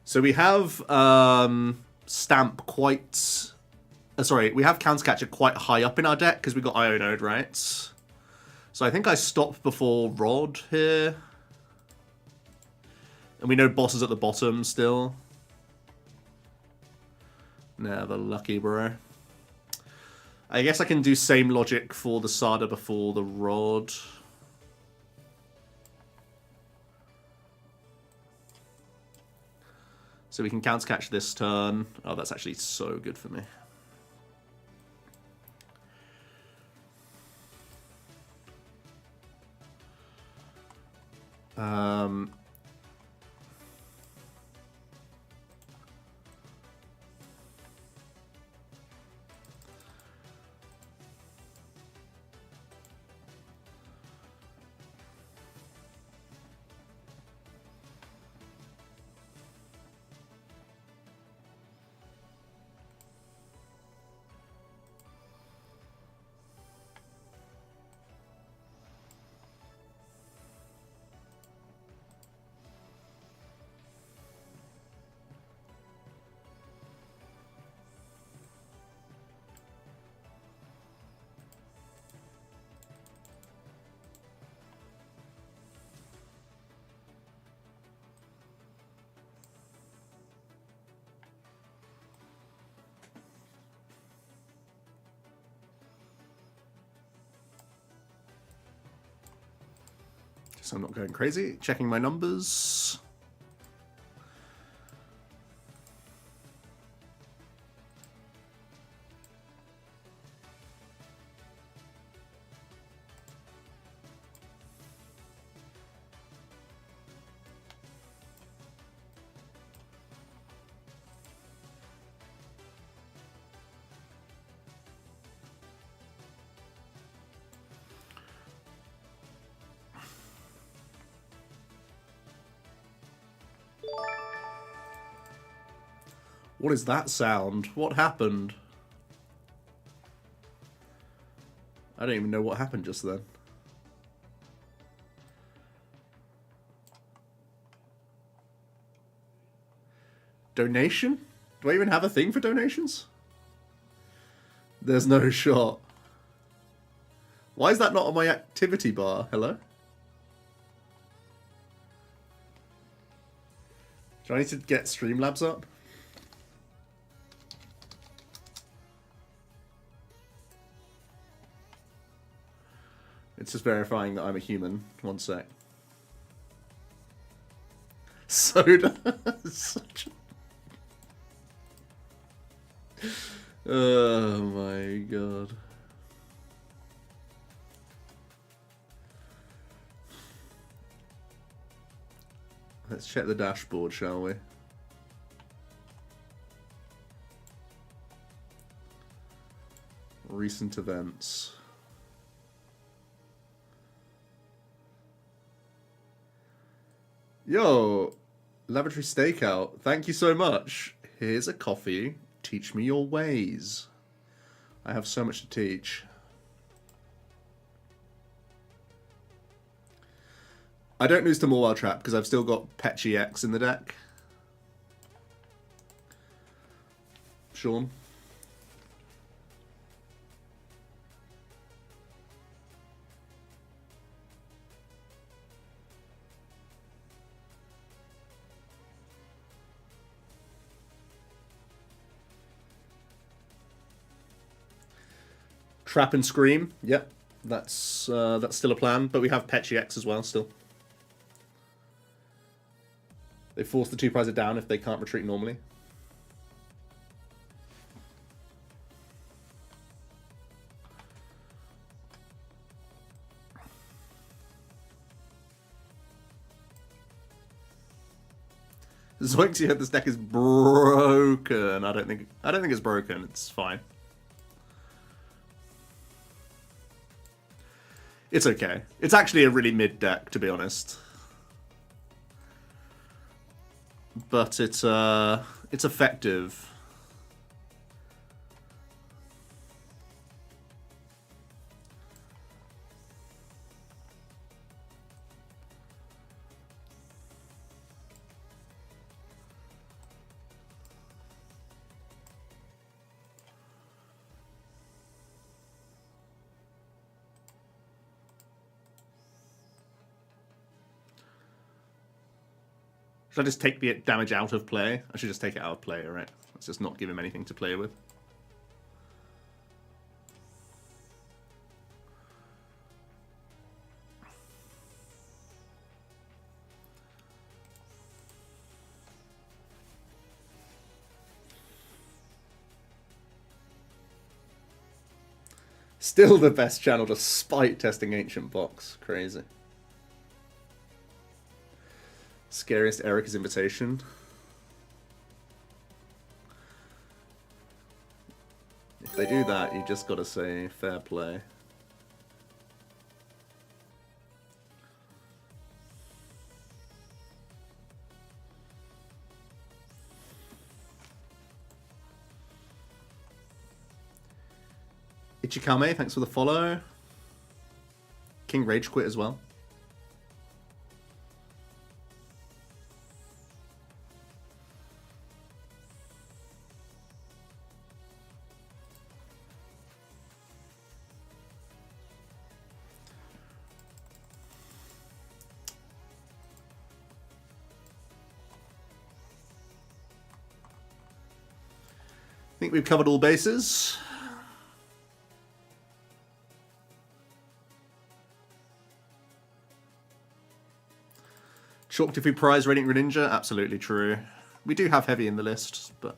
So we have Stamp quite... sorry, we have Countercatcher quite high up in our deck because we got Ionoed, right? So I think I stopped before Rod here. And we know boss is at the bottom still. Never lucky, bro. I guess I can do same logic for the Sada before the Rod. So we can counter catch this turn. Oh, that's actually so good for me. So I'm not going crazy. Checking my numbers. What is that sound? What happened? I don't even know what happened just then. Donation? Do I even have a thing for donations? There's no shot. Why is that not on my activity bar? Hello? Do I need to get Streamlabs up? It's just verifying that I'm a human. One sec. Soda. Such a... Oh my god. Let's check the dashboard, shall we? Recent events. Yo, Laboratory Stakeout, thank you so much. Here's a coffee. Teach me your ways. I have so much to teach. I don't lose to Morwell Trap because I've still got Petchy X in the deck. Sean? Trap and Scream, yep, that's still a plan, but we have Petchy X as well still. They force the 2-prizer down if they can't retreat normally. Zoinks, you heard this deck is broken. I don't think it's broken. It's fine. It's okay. It's actually a really mid deck, to be honest. But it's effective. Should I just take the damage out of play? I should just take it out of play, right? Let's just not give him anything to play with. Still the best channel despite testing Ancient Box. Crazy. Scariest Erica's invitation. If they do that, you just gotta say fair play. Ichikame, thanks for the follow. King Rage quit as well. I think we've covered all bases. Chalked if we prize Radiant Greninja? Absolutely true. We do have Heavy in the list, but...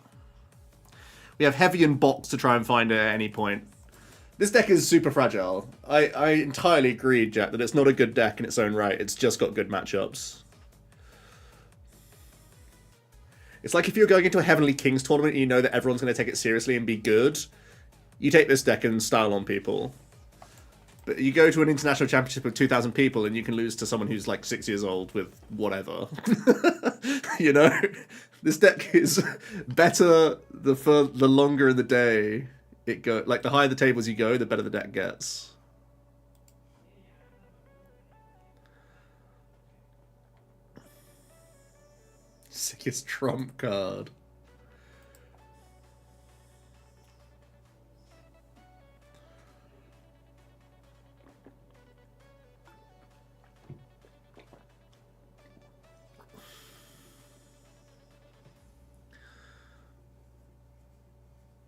we have Heavy and Box to try and find it at any point. This deck is super fragile. I entirely agree, Jack, that it's not a good deck in its own right. It's just got good matchups. It's like if you're going into a Heavenly Kings tournament and you know that everyone's going to take it seriously and be good, you take this deck and style on people. But you go to an international championship with 2,000 people and you can lose to someone who's like 6 years old with whatever. You know? This deck is better the longer in the day it go. Like, the higher the tables you go, the better the deck gets. Sickest trump card.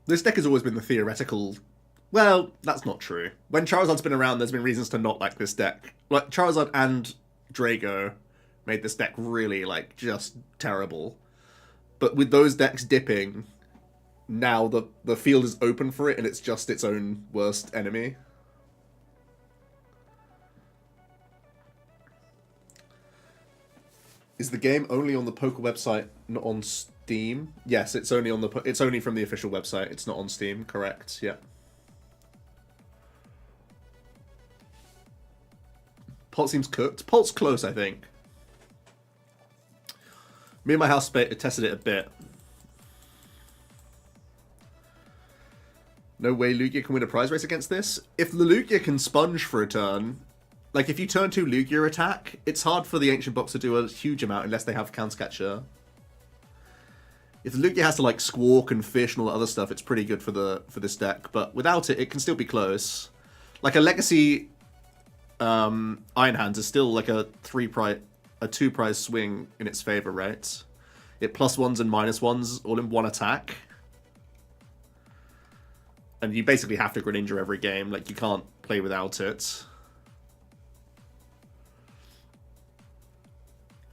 This deck has always been the theoretical... well, that's not true. When Charizard's been around, there's been reasons to not like this deck. Like, Charizard and Drago made this deck really, like, just terrible. But with those decks dipping, now the field is open for it, and it's just its own worst enemy. Is the game only on the Poker website, not on Steam? Yes, it's only on it's only from the official website. It's not on Steam. Correct. Yeah. Pot seems cooked. Pot's close, I think. Me and my housemate tested it a bit. No way Lugia can win a prize race against this. If the Lugia can sponge for a turn, like if you turn 2 Lugia attack, it's hard for the Ancient Box to do a huge amount unless they have Countercatcher. If the Lugia has to like Squawk and Fish and all that other stuff, it's pretty good for this deck. But without it, it can still be close. Like a Legacy Iron Hands is still like a 2 prize swing in its favor, right? It +1s and -1s all in one attack. And you basically have to Greninja every game. Like, you can't play without it.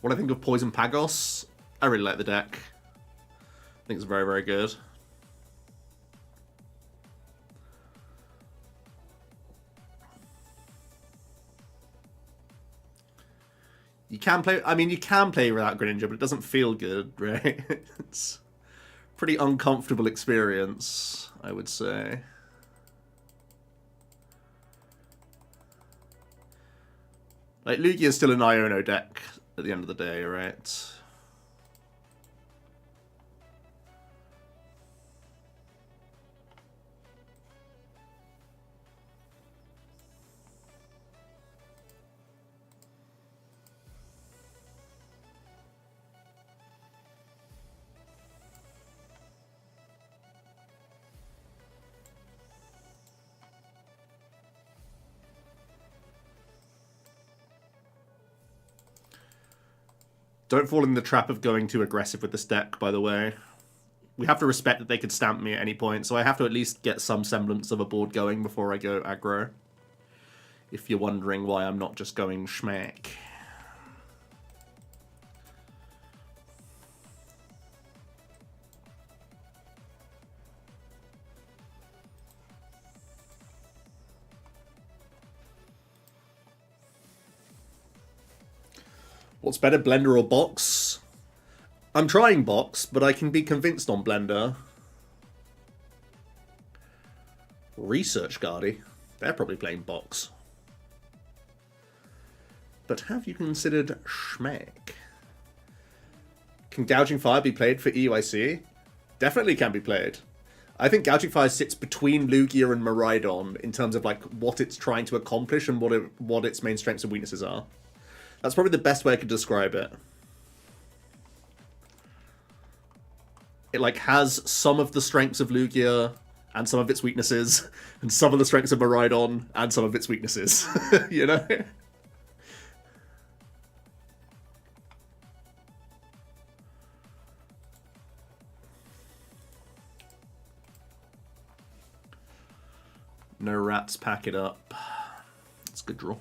What I think of Poison Pagos? I really like the deck. I think it's very, very good. You can play... I mean, you can play without Greninja, but it doesn't feel good, right? It's a pretty uncomfortable experience, I would say. Like, Lugia is still an Iono deck at the end of the day, right? Don't fall in the trap of going too aggressive with this deck, by the way. We have to respect that they could stamp me at any point, so I have to at least get some semblance of a board going before I go aggro. If you're wondering why I'm not just going schmack. What's better, Blender or Box? I'm trying Box, but I can be convinced on Blender. Research Guardy. They're probably playing Box. But have you considered Schmeck? Can Gouging Fire be played for EUIC? Definitely can be played. I think Gouging Fire sits between Lugia and Miraidon in terms of like what it's trying to accomplish and what its main strengths and weaknesses are. That's probably the best way I could describe it. It like has some of the strengths of Lugia and some of its weaknesses, and some of the strengths of Miraidon and some of its weaknesses. You know? No rats, pack it up. It's a good draw.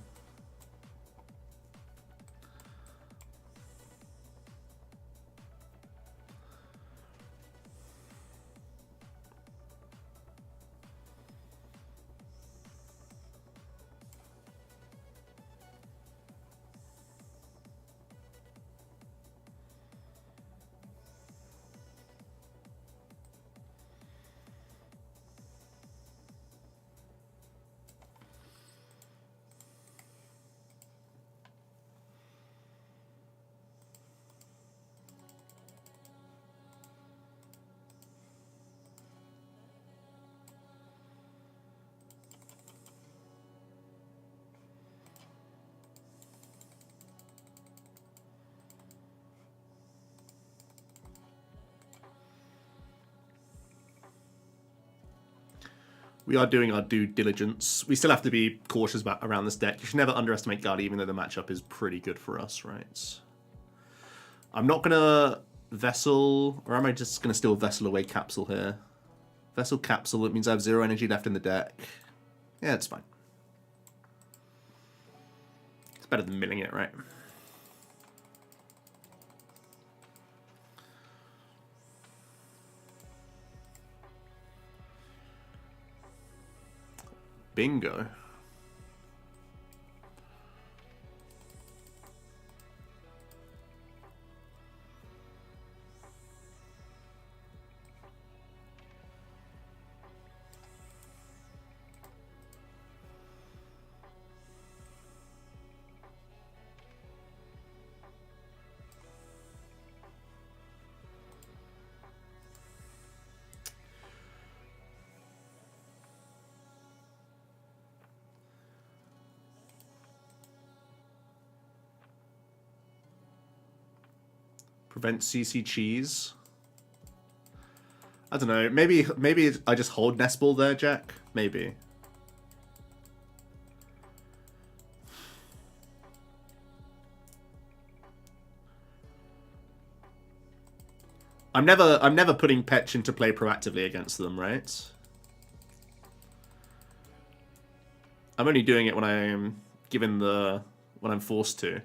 We are doing our due diligence. We still have to be cautious around this deck. You should never underestimate Guardy, even though the matchup is pretty good for us, right? I'm not going to Vessel, or am I just going to steal Vessel away Capsule here? Vessel Capsule, it means I have 0 energy left in the deck. Yeah, it's fine. It's better than milling it, right? Bingo. Prevent CC Cheese. I don't know. Maybe I just hold Nest Ball there, Jack. Maybe. I'm never putting Petch into play proactively against them, right? I'm only doing it when I'm when I'm forced to.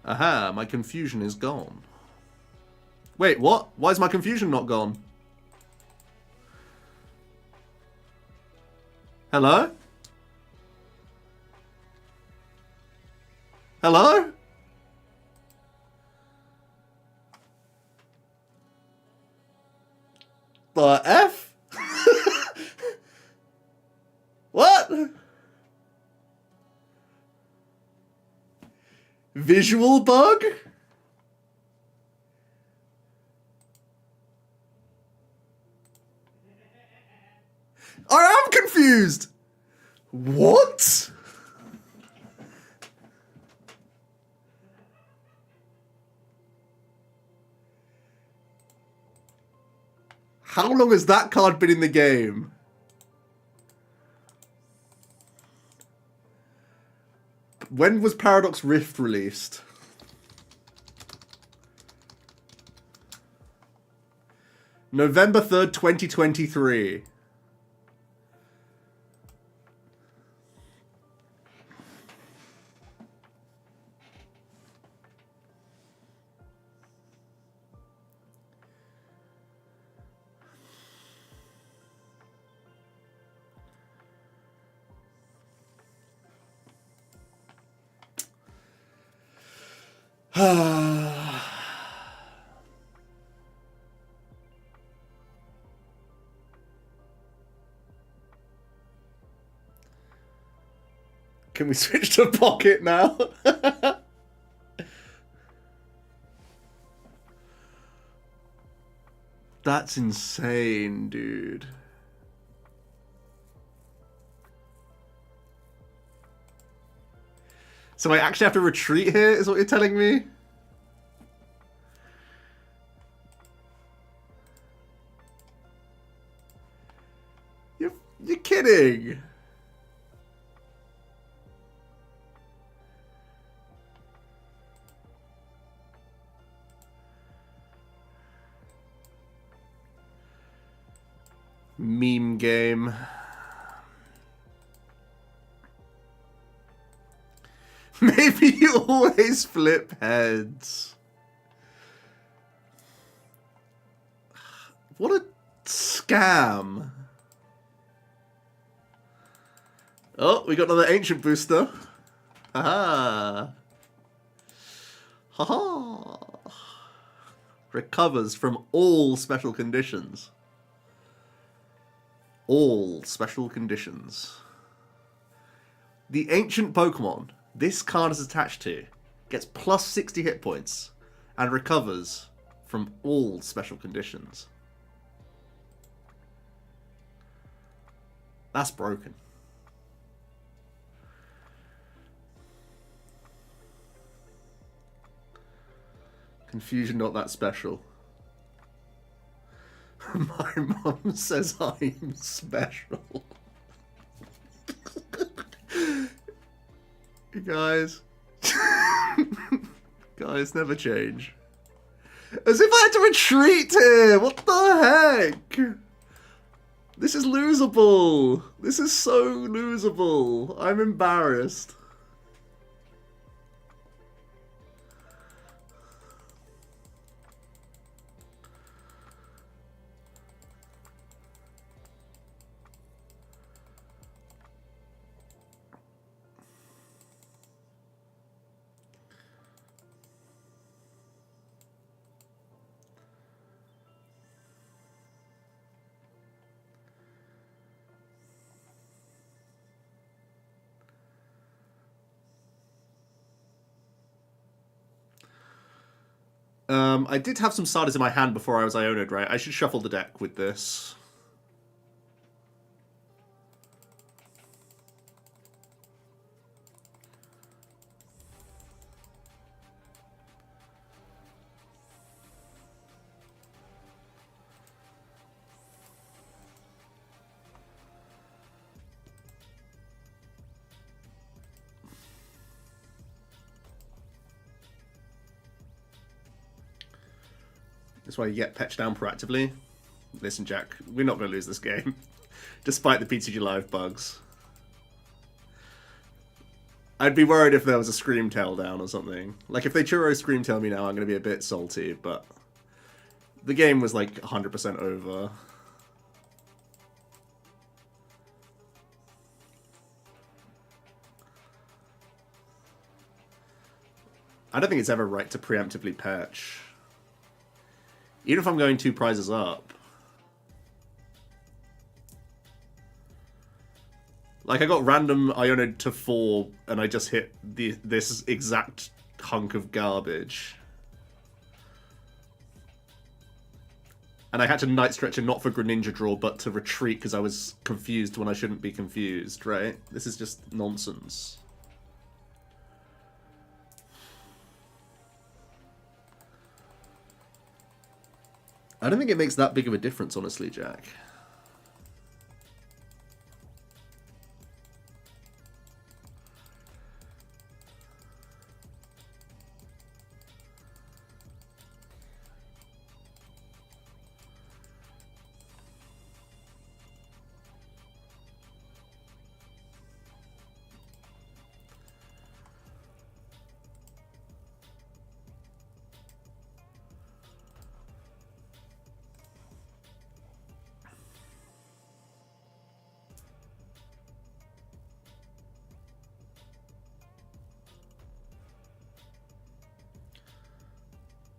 Aha, my confusion is gone. Wait, what? Why is my confusion not gone? Hello? Hello? The F? What? Visual bug? I am confused! What? How long has that card been in the game? When was Paradox Rift released? November 3rd, 2023. Can we switch to Pocket now? That's insane, dude. So I actually have to retreat here, is what you're telling me? You're kidding. Meme game. Maybe you always flip heads. What a scam. Oh, we got another ancient booster. Haha. Haha. Recovers from all special conditions. All special conditions. The ancient Pokemon this card is attached to gets plus 60 hit points and recovers from all special conditions. That's broken. Confusion not that special. My mum says I'm special. You guys. Guys, never change. As if I had to retreat here! What the heck? This is losable. This is so losable. I'm embarrassed. I did have some starters in my hand before I was Iona'd, right? I should shuffle the deck with this. That's why you get patched down proactively. Listen, Jack, we're not going to lose this game. Despite the PTG Live bugs. I'd be worried if there was a Screamtail down or something. Like, if they Churro Screamtail me now, I'm going to be a bit salty, but... the game was, like, 100% over. I don't think it's ever right to preemptively patch. Even if I'm going 2 prizes up. Like, I got random Iona'd to 4, and I just hit this exact hunk of garbage. And I had to Night Stretcher not for Greninja draw, but to retreat because I was confused when I shouldn't be confused, right? This is just nonsense. I don't think it makes that big of a difference, honestly, Jack.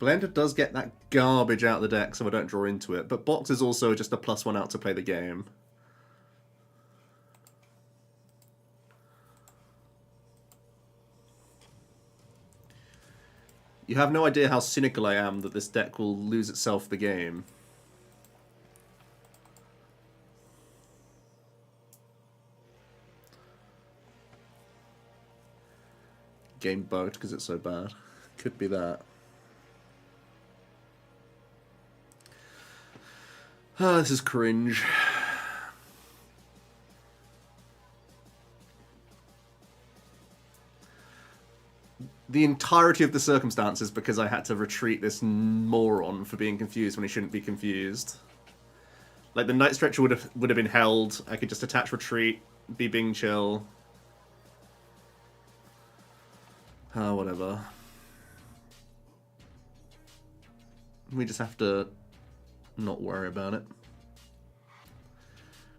Blender does get that garbage out of the deck so I don't draw into it, but Box is also just a +1 out to play the game. You have no idea how cynical I am that this deck will lose itself the game. Game bugged because it's so bad. Could be that. Ah, this is cringe. The entirety of the circumstances because I had to retreat this moron for being confused when he shouldn't be confused. Like, the Night Stretcher would have been held. I could just attach retreat, be Bing chill. Ah, whatever. We just have to not worry about it.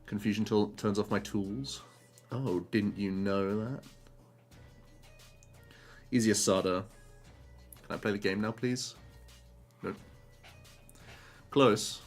Confusion turns off my tools. Oh, didn't you know that? Easy Asada. Can I play the game now, please? Nope. Close.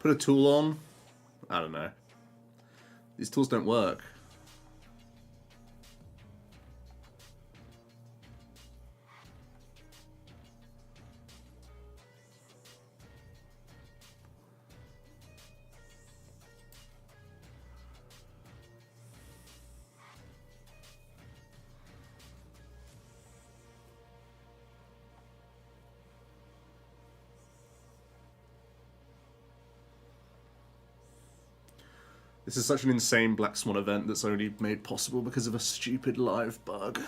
Put a tool on? I don't know. These tools don't work. This is such an insane Black Swan event that's only made possible because of a stupid live bug.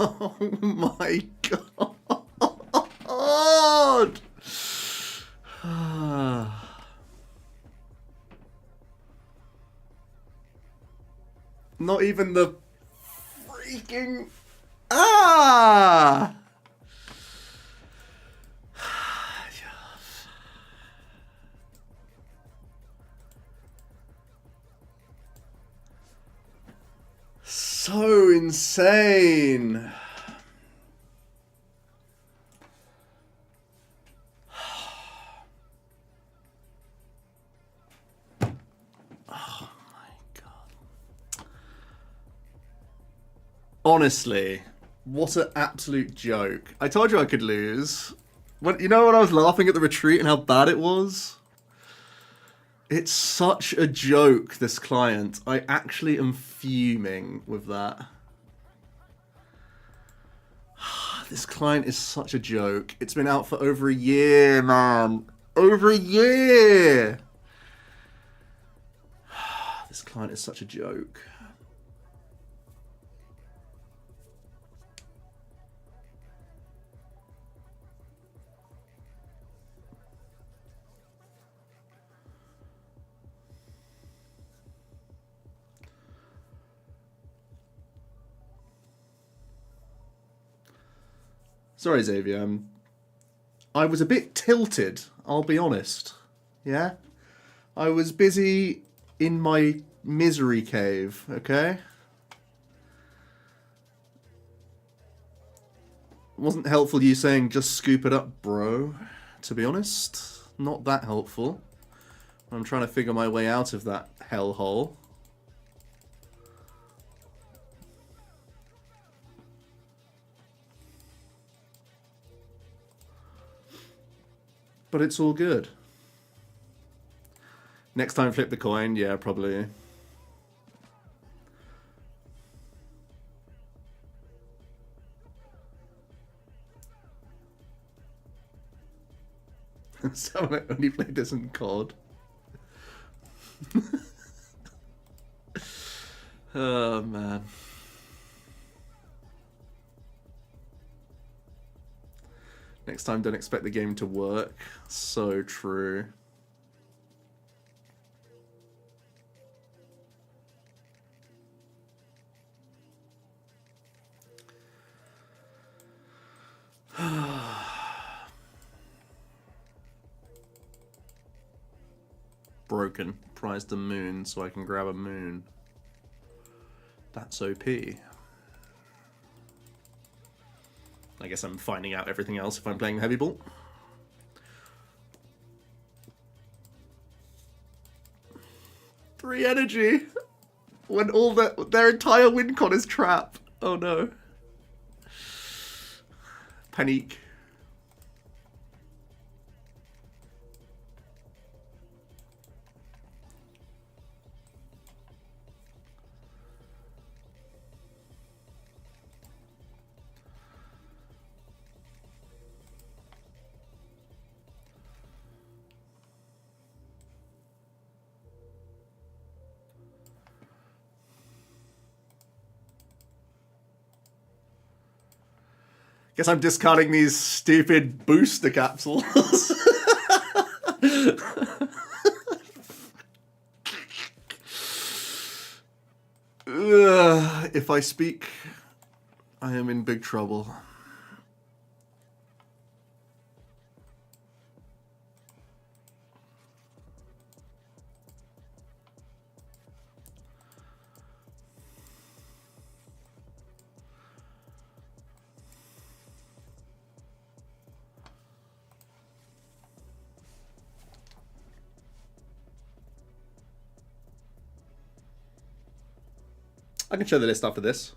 Oh my god. Not even the freaking... Ah! So insane. Oh my god. Honestly, what an absolute joke. I told you I could lose. You know when I was laughing at the retreat and how bad it was? It's such a joke, this client. I actually am fuming with that. This client is such a joke. It's been out for over a year, man. Over a year! This client is such a joke. Sorry, Xavier. I was a bit tilted, I'll be honest. Yeah? I was busy in my misery cave, okay? It wasn't helpful you saying just scoop it up, bro. To be honest, not that helpful. I'm trying to figure my way out of that hellhole. But it's all good. Next time flip the coin, yeah, probably. Someone only played this in COD. Oh man. Next time, don't expect the game to work. So true. Broken. Prized a moon so I can grab a moon. That's OP. I guess I'm finding out everything else if I'm playing the heavy ball. Three energy! When all their entire win con is trap. Oh no. Panique. Guess I'm discarding these stupid booster capsules. If I speak, I am in big trouble. I can show the list after this.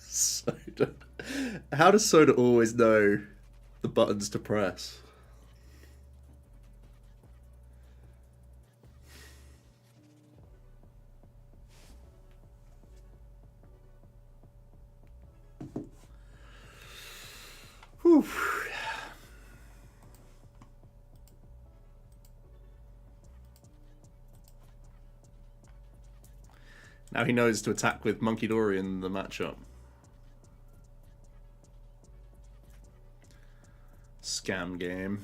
Soda. How does Soda always know the buttons to press? Whew. Now he knows to attack with Monkey Dory in the matchup. Scam game.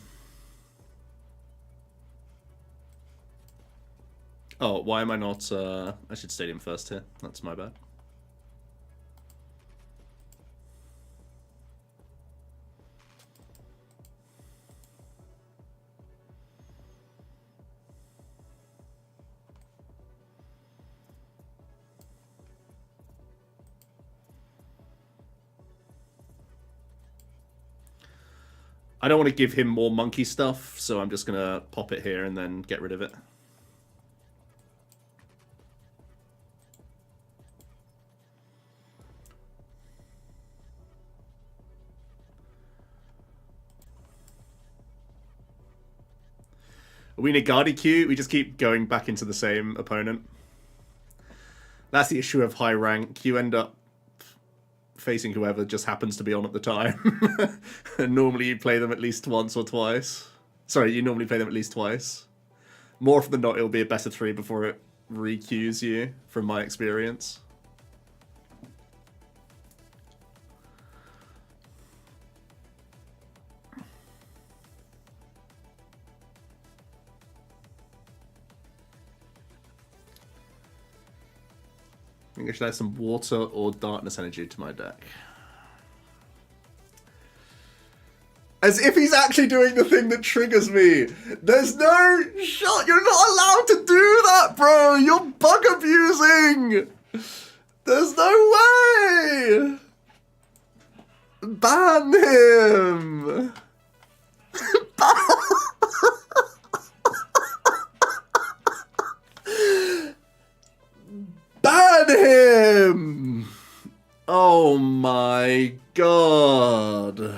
Oh, why am I not... I should Stadium first here. That's my bad. I don't want to give him more monkey stuff, so I'm just going to pop it here and then get rid of it. Are we Nagadi Q? We just keep going back into the same opponent. That's the issue of high rank. You end up facing whoever just happens to be on at the time. And normally you play them at least once or twice. Sorry, you normally play them at least twice. More often than not, it'll be a best of 3 before it re-queues you, from my experience. I think I should add some water or darkness energy to my deck. As if he's actually doing the thing that triggers me. There's no shot. You're not allowed to do that, bro. You're bug abusing. There's no way. Ban him. Ban him. Oh my god.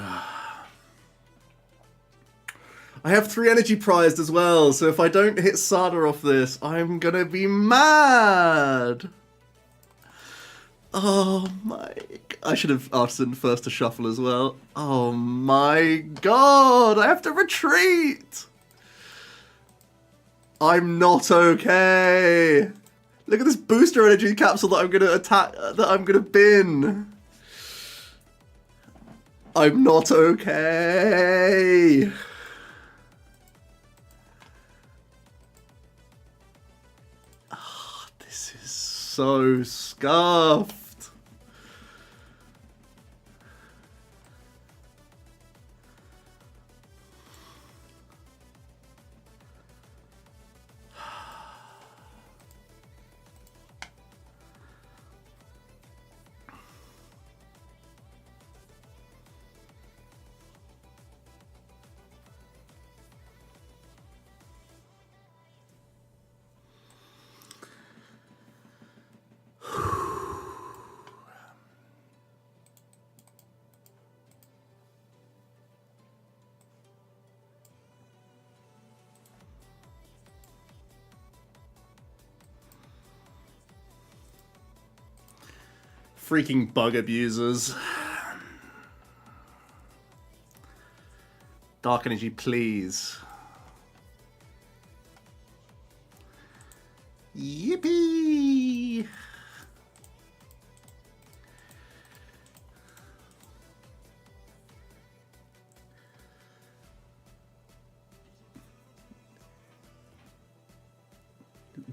I have 3 energy prized as well, so if I don't hit Sada off this, I'm gonna be mad! Oh my... I should have asked him first to shuffle as well. Oh my god! I have to retreat! I'm not okay! Look at this booster energy capsule that I'm gonna attack, that I'm gonna bin! I'm not okay! So scuffed. Freaking bug abusers. Dark energy, please. Yippee!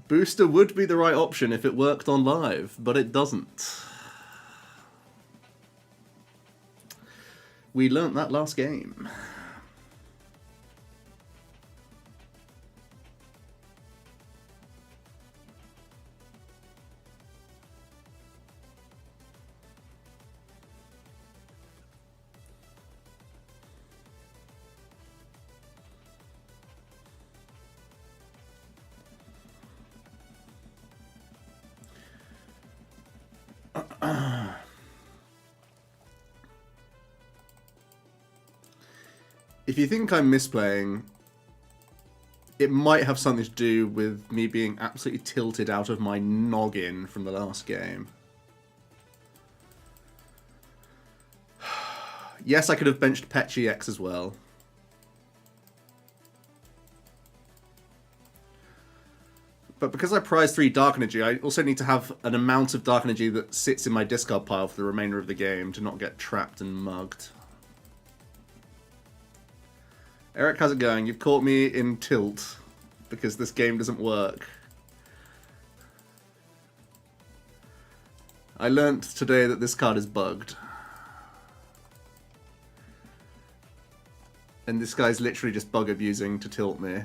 Booster would be the right option if it worked on live, but it doesn't. We learnt that last game. If you think I'm misplaying, it might have something to do with me being absolutely tilted out of my noggin from the last game. Yes, I could have benched Petchi X as well. But because I prize 3 Dark Energy, I also need to have an amount of Dark Energy that sits in my discard pile for the remainder of the game to not get trapped and mugged. Eric, how's it going? You've caught me in tilt because this game doesn't work. I learnt today that this card is bugged. And this guy's literally just bug abusing to tilt me.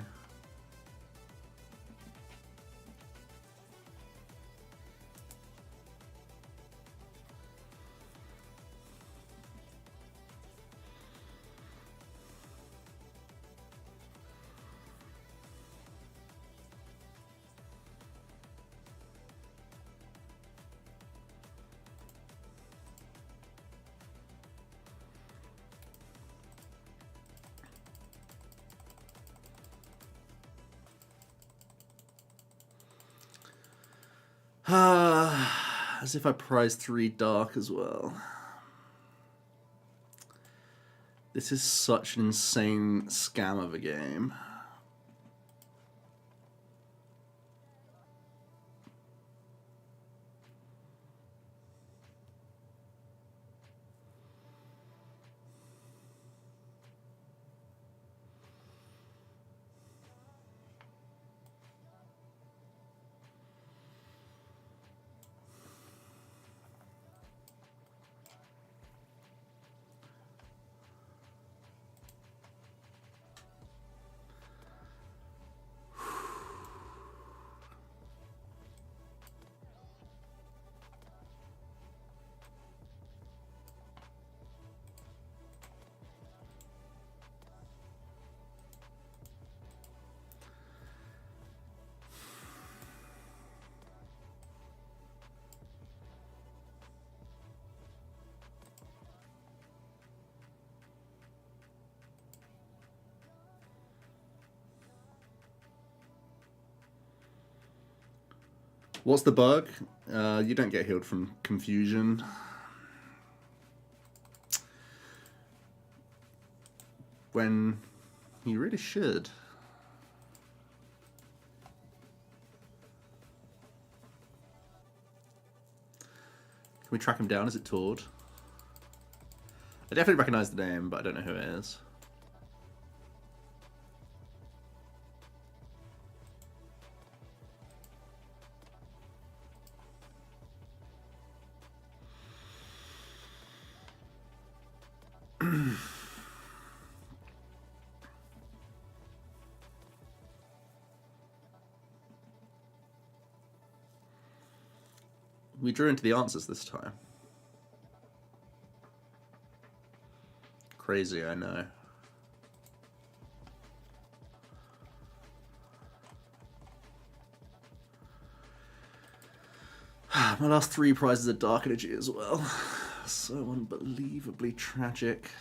As if I prize 3 Dark as well. This is such an insane scam of a game. What's the bug? You don't get healed from confusion. When you really should. Can we track him down? Is it Tord? I definitely recognize the name, but I don't know who it is. We drew into the answers this time. Crazy, I know. My last 3 prizes are Dark Energy as well. So unbelievably tragic.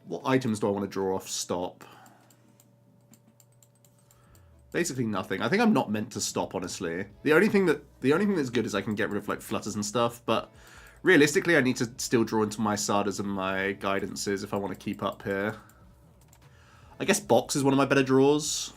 What items do I want to draw off stop? Basically nothing. I think I'm not meant to stop, honestly. The only thing that's good is I can get rid of like flutters and stuff, but realistically I need to still draw into my Sadas and my guidances if I want to keep up here. I guess box is one of my better draws.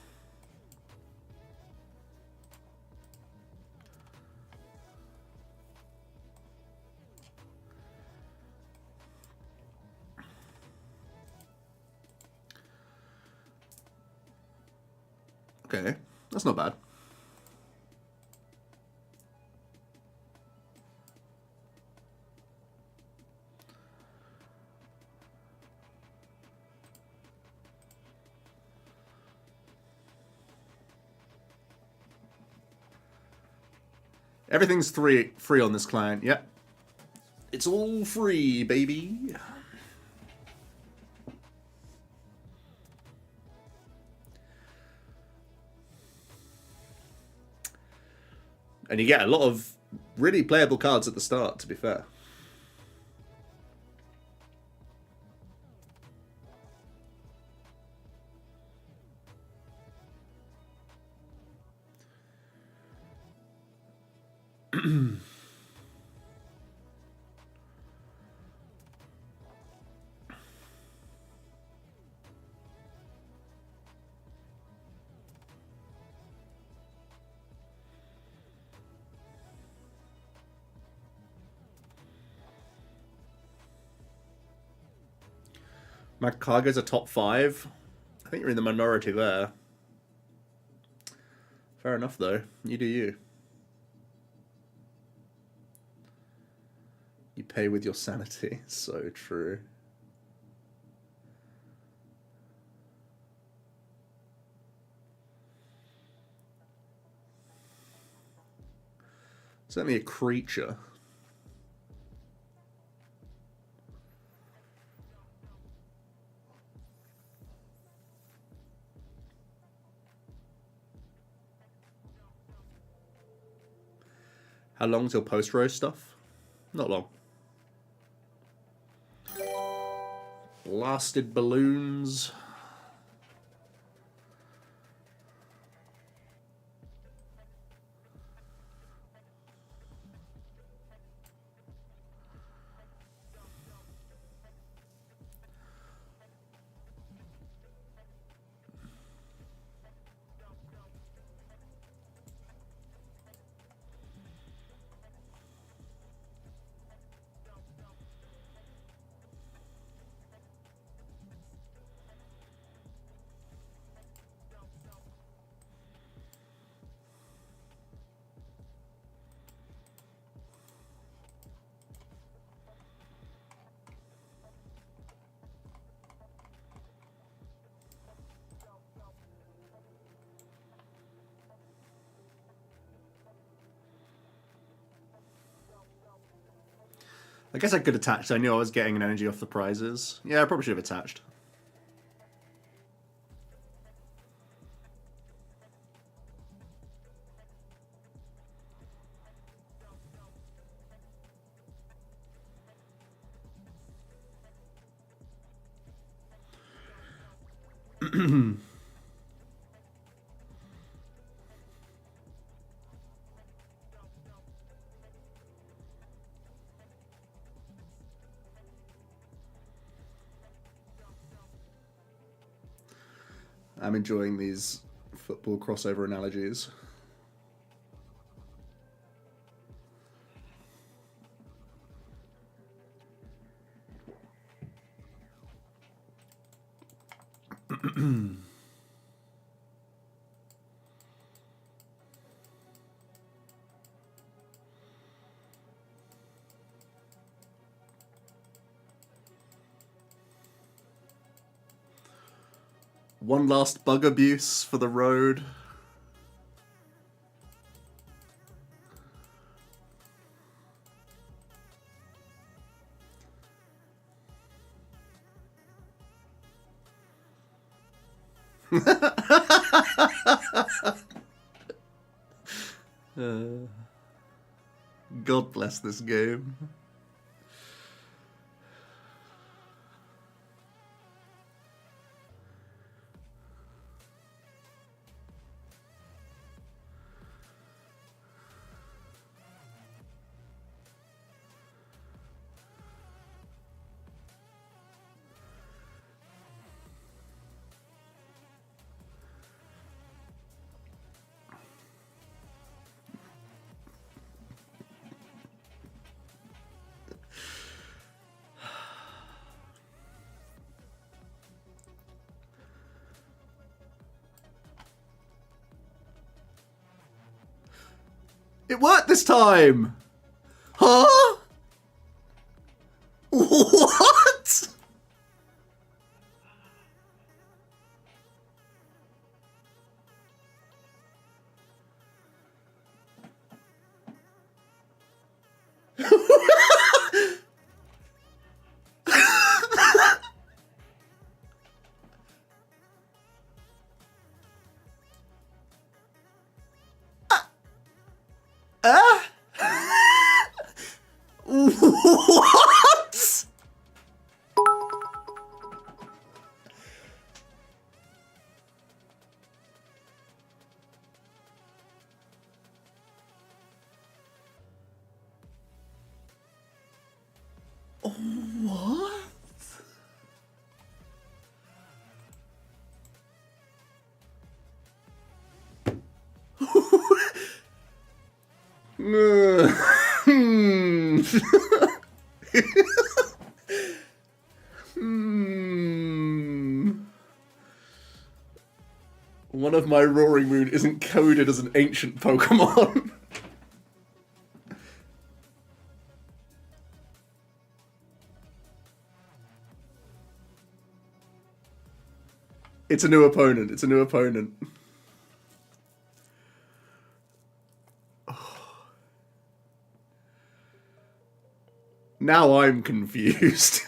Okay, that's not bad. Everything's free on this client. Yep. It's all free, baby. And you get a lot of really playable cards at the start, to be fair. Cargo's a top 5. I think you're in the minority there. Fair enough, though. You do you. You pay with your sanity. So true. Certainly a creature. How long till post-roast stuff? Not long. Blasted balloons. I guess I could attach. I knew I was getting an energy off the prizes. Yeah, I probably should have attached. I'm enjoying these football crossover analogies. One last bug abuse for the road. God bless this game. It worked this time! Huh? What? What? One of my Roaring Moon isn't coded as an ancient Pokemon. It's a new opponent. It's a new opponent. Now I'm confused.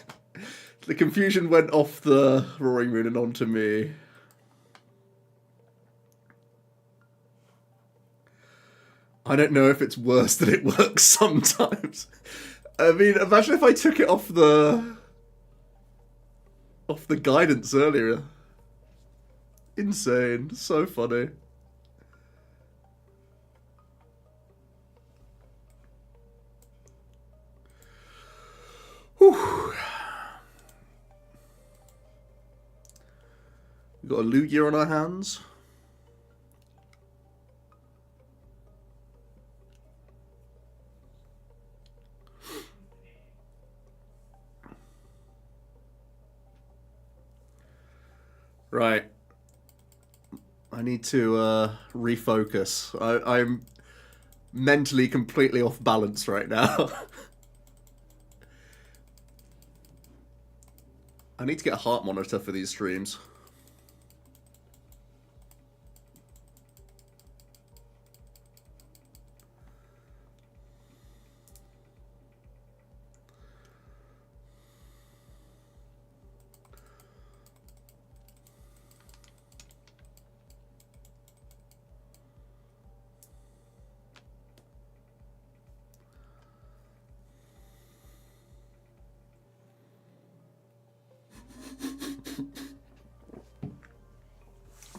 The confusion went off the Roaring Moon and onto me. I don't know if it's worse that it works sometimes. I mean, imagine if I took it off the guidance earlier. Insane. So funny. Whew. We've got a Lugia on our hands. Right. I need to refocus. I'm mentally completely off balance right now. I need to get a heart monitor for these streams.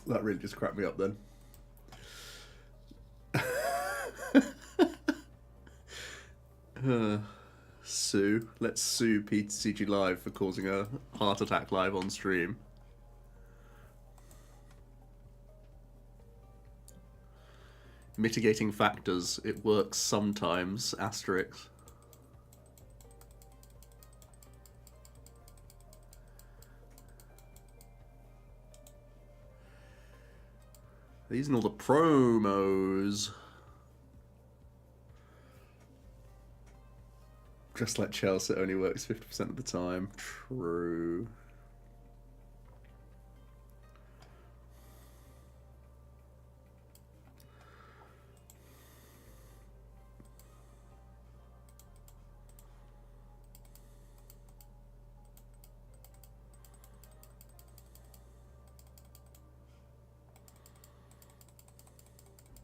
That really just cracked me up then. Sue. Let's sue PTCG Live for causing a heart attack live on stream. Mitigating factors. It works sometimes. Asterisk. These and all the promos. Just like Chelsea, it only works 50% of the time. True.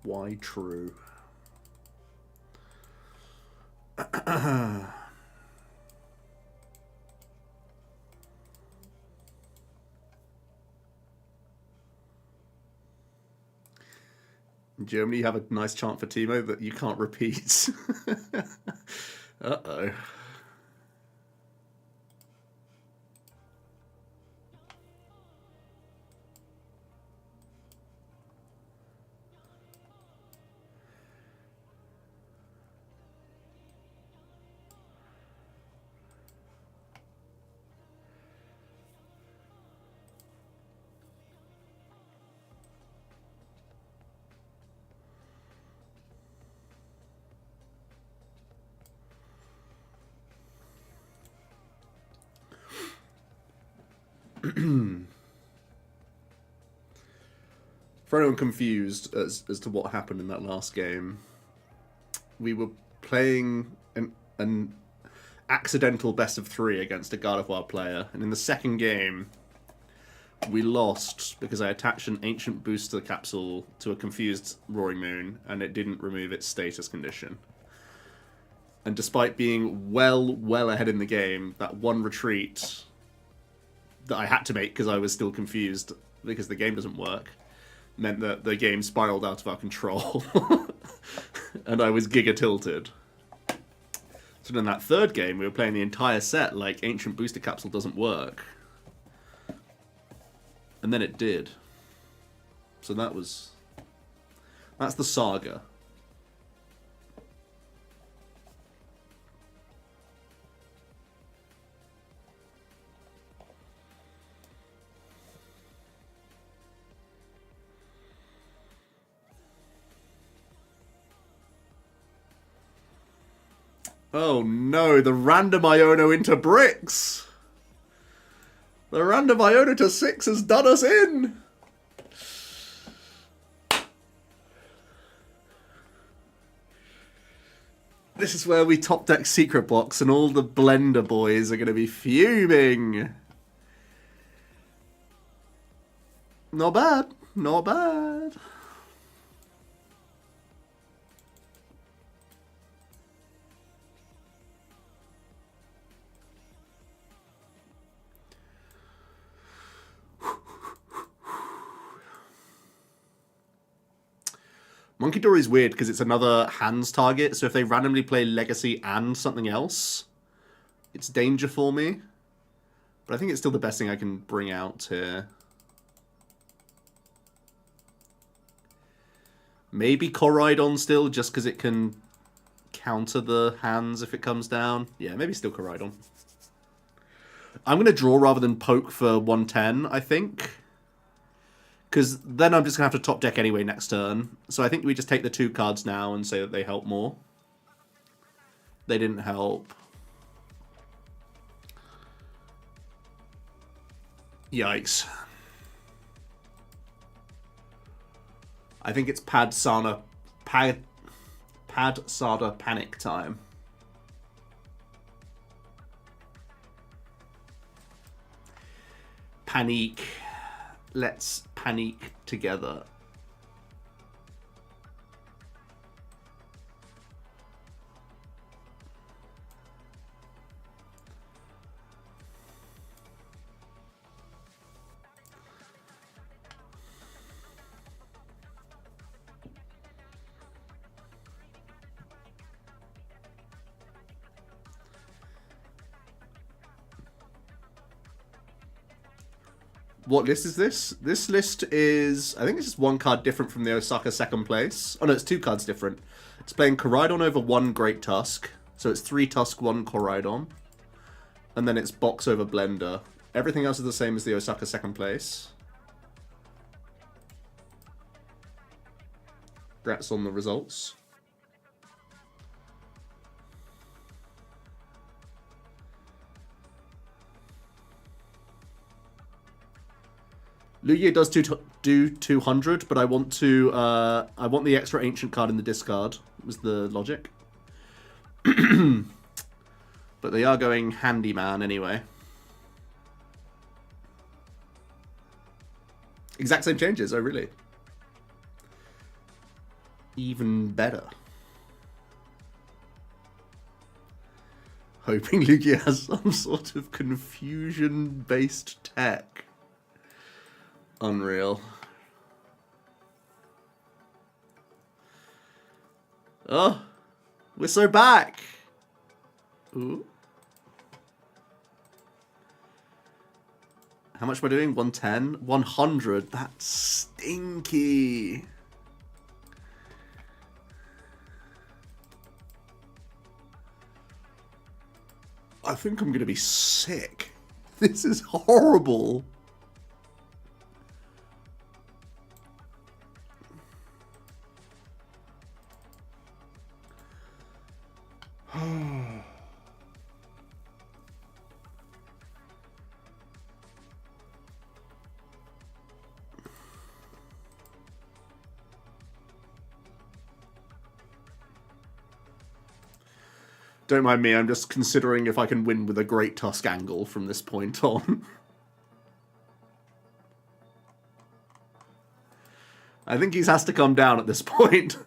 Why true? In Germany, you have a nice chant for Timo that you can't repeat. Uh-oh. For anyone confused as to what happened in that last game, we were playing an accidental best of 3 against a Gardevoir player, and in the second game, we lost because I attached an ancient booster capsule to a confused Roaring Moon, and it didn't remove its status condition. And despite being well ahead in the game, that one retreat that I had to make because I was still confused because the game doesn't work, meant that the game spiraled out of our control. And I was giga tilted. So in that third game, we were playing the entire set like Ancient Booster Capsule doesn't work. And then it did. So that's the saga. Oh no, the random Iono into bricks! The random Iono to 6 has done us in! This is where we top deck Secret Box and all the Blender boys are going to be fuming. Not bad, not bad. Monkey Door is weird because it's another hands target, so if they randomly play Legacy and something else, it's danger for me. But I think it's still the best thing I can bring out here. Maybe Corridon still, just because it can counter the hands if it comes down. Yeah, maybe still Corridon. I'm going to draw rather than poke for 110, I think. Because then I'm just going to have to top deck anyway next turn. So I think we just take the 2 cards now and say that they help more. They didn't help. Yikes. I think it's Pad Sada Panic time. Panique. Let's panic together. What list is this? This list is, I think it's just 1 card different from the Osaka second place. Oh no, it's 2 cards different. It's playing Corridon over 1 Great Tusk. So it's 3 Tusk, 1 Corridon. And then it's Box over Blender. Everything else is the same as the Osaka second place. Congrats on the results. Lugia does do 200, but I want the extra ancient card in the discard, was the logic. But they are going handyman anyway. Exact same changes, oh really? Even better. Hoping Lugia has some sort of confusion-based tech. Unreal. Oh, we're so back. Ooh. How much am I doing? 110? 100? That's stinky. I think I'm going to be sick. This is horrible. Don't mind me, I'm just considering if I can win with a Great Tusk angle from this point on. I think he has to come down at this point.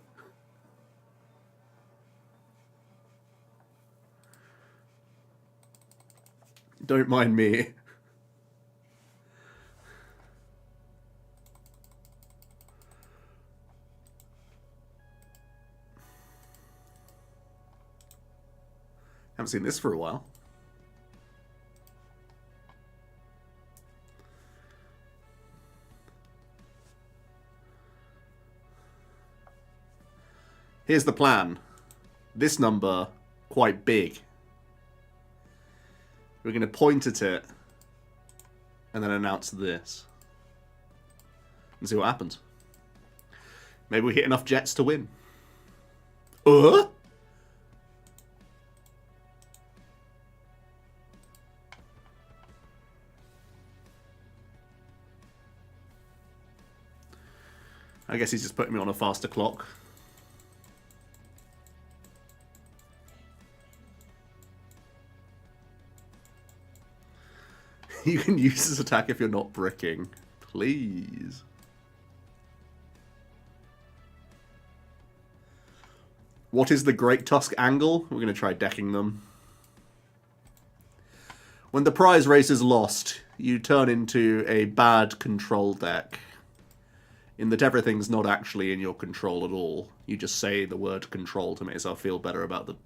Don't mind me. Haven't seen this for a while. Here's the plan. This number, quite big. We're going to point at it and then announce this. And see what happens. Maybe we hit enough jets to win. I guess he's just putting me on a faster clock. You can use this attack if you're not bricking. Please. What is the Great Tusk angle? We're going to try decking them. When the prize race is lost, you turn into a bad control deck. In that everything's not actually in your control at all. You just say the word control to make yourself feel better about the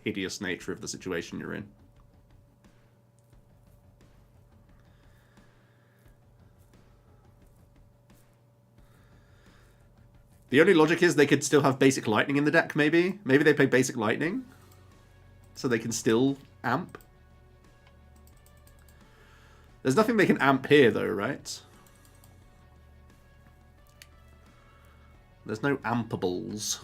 hideous nature of the situation you're in. The only logic is they could still have Basic Lightning in the deck, maybe? Maybe they play Basic Lightning, so they can still amp. There's nothing they can amp here, though, right? There's no ampables.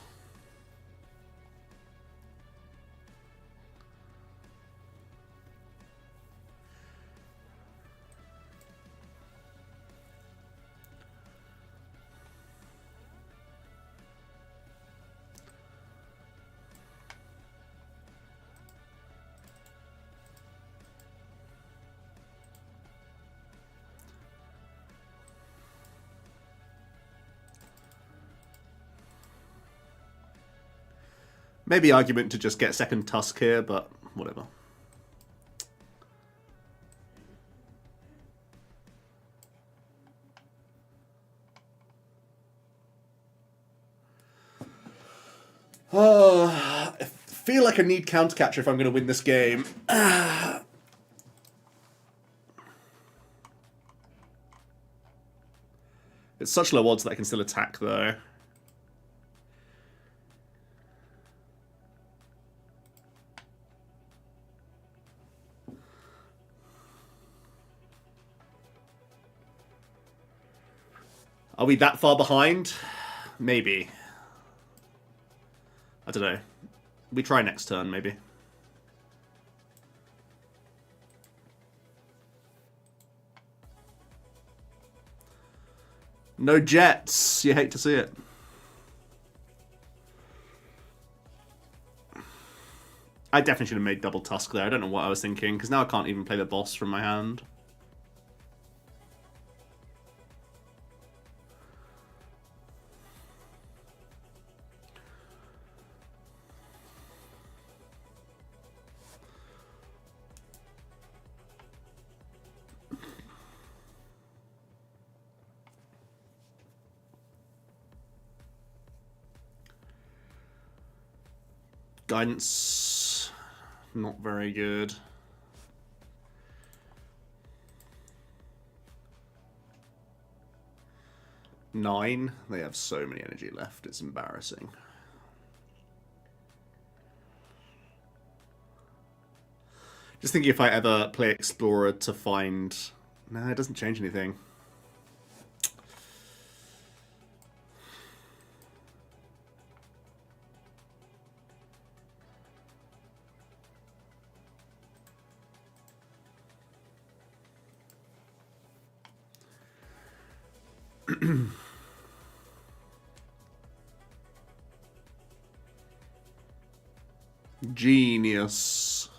Maybe argument to just get second Tusk here, but whatever. I feel like I need Countercatcher if I'm going to win this game. It's such low odds that I can still attack, though. Are we that far behind? Maybe. I don't know. We try next turn, maybe. No jets. You hate to see it. I definitely should have made double Tusk there. I don't know what I was thinking, because now I can't even play the boss from my hand. Guidance, not very good. Nine. They have so many energy left. It's embarrassing. Just thinking if I ever play Explorer to find... No, it doesn't change anything. Genius.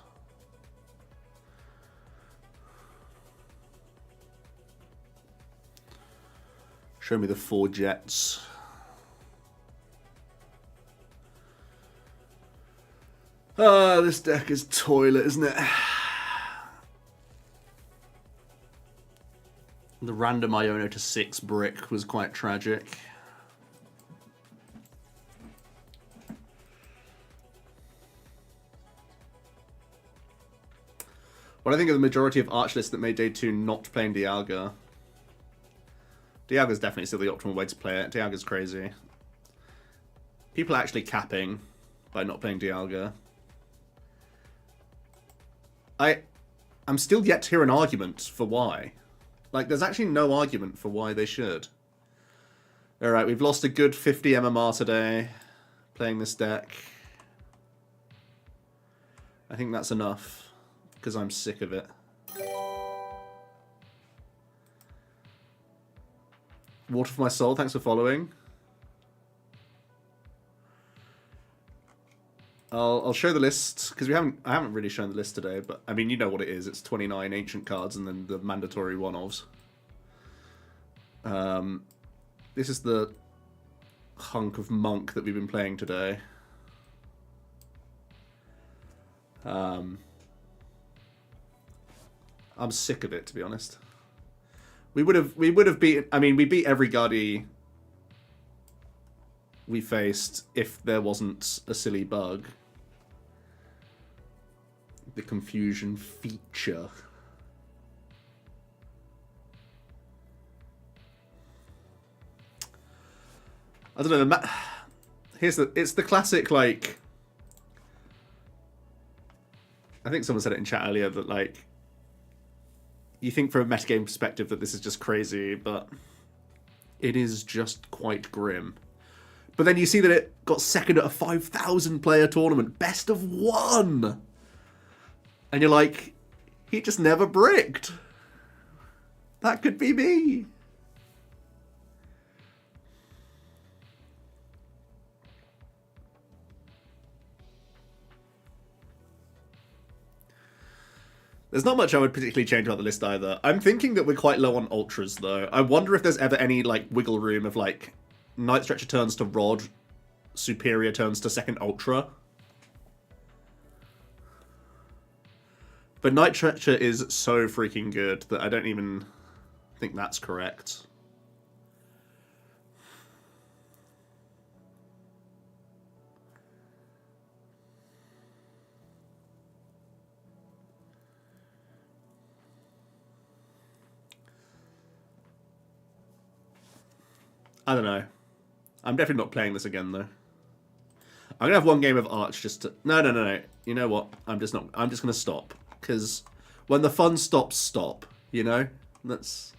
Show me the 4 jets. Ah, this deck is toilet, isn't it? The random Iono to 6 brick was quite tragic. What I think of the majority of Arch lists that made day 2 not playing Dialga. Dialga's definitely still the optimal way to play it. Dialga's crazy. People are actually capping by not playing Dialga. I'm still yet to hear an argument for why. Like, there's actually no argument for why they should. Alright, we've lost a good 50 MMR today playing this deck. I think that's enough, because I'm sick of it. Water for my soul, thanks for following. I'll show the list, because I haven't really shown the list today, but I mean, you know what it is. It's 29 ancient cards and then the mandatory one-offs. This is the hunk of monk that we've been playing today. I'm sick of it, to be honest. We would have beaten. I mean, we beat every Guardi we faced if there wasn't a silly bug. The confusion feature. I don't know. It's the classic, like, I think someone said it in chat earlier that, like, you think from a metagame perspective that this is just crazy, but it is just quite grim. But then you see that it got second at a 5,000 player tournament, best of 1. And you're like, he just never bricked. That could be me. There's not much I would particularly change about the list either. I'm thinking that we're quite low on ultras, though. I wonder if there's ever any, like, wiggle room of, like, Night Stretcher turns to Rod, Superior turns to second ultra. But Night Stretcher is so freaking good that I don't even think that's correct. I don't know. I'm definitely not playing this again, though. I'm gonna have one game of Arch just to... No. You know what? I'm just gonna stop. Because when the fun stops, stop. You know? Let's...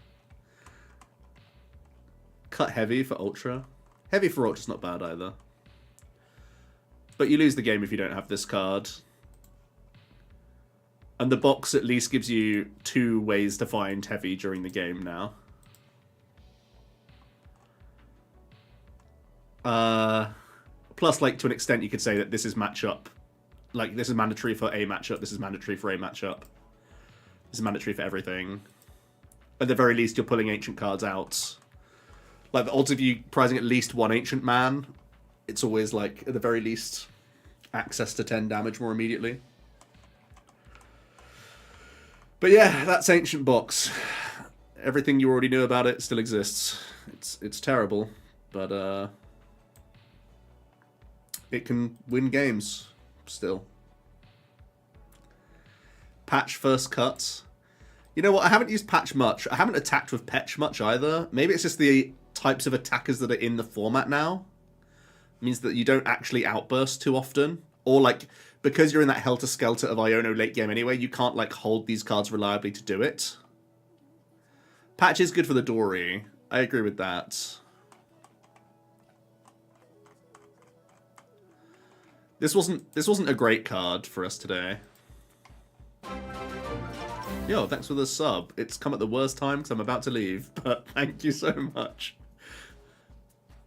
Cut heavy for Ultra. Heavy for Ultra's not bad either. But you lose the game if you don't have this card. And the box at least gives you 2 ways to find heavy during the game now. Plus, like, to an extent, you could say that this is matchup. Like, this is mandatory for a matchup, this is mandatory for a matchup. This is mandatory for everything. At the very least, you're pulling ancient cards out. Like, the odds of you prizing at least 1 ancient man, it's always, like, at the very least, access to 10 damage more immediately. But yeah, that's Ancient Box. Everything you already knew about it still exists. It's terrible, but, it can win games, still. Patch first cut. You know what, I haven't used Patch much. I haven't attacked with Petch much either. Maybe it's just the types of attackers that are in the format now. It means that you don't actually outburst too often. Or, like, because you're in that helter-skelter of Iono late game anyway, you can't, like, hold these cards reliably to do it. Patch is good for the Dory. I agree with that. This wasn't a great card for us today. Yo, thanks for the sub. It's come at the worst time because I'm about to leave, but thank you so much.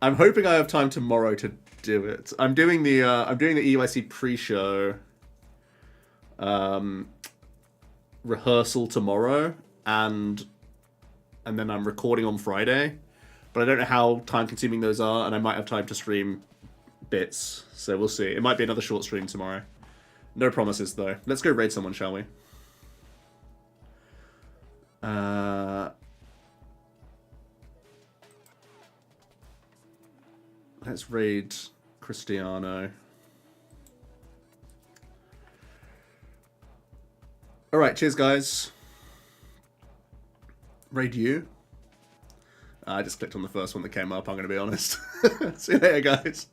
I'm hoping I have time tomorrow to do it. I'm doing the EUIC pre-show rehearsal tomorrow, and then I'm recording on Friday. But I don't know how time-consuming those are, and I might have time to stream bits, so we'll see. It might be another short stream tomorrow. No promises, though. Let's go raid someone, shall we? Let's raid Cristiano. Alright, cheers guys. Raid you. I just clicked on the first one that came up, I'm going to be honest. See you later, guys.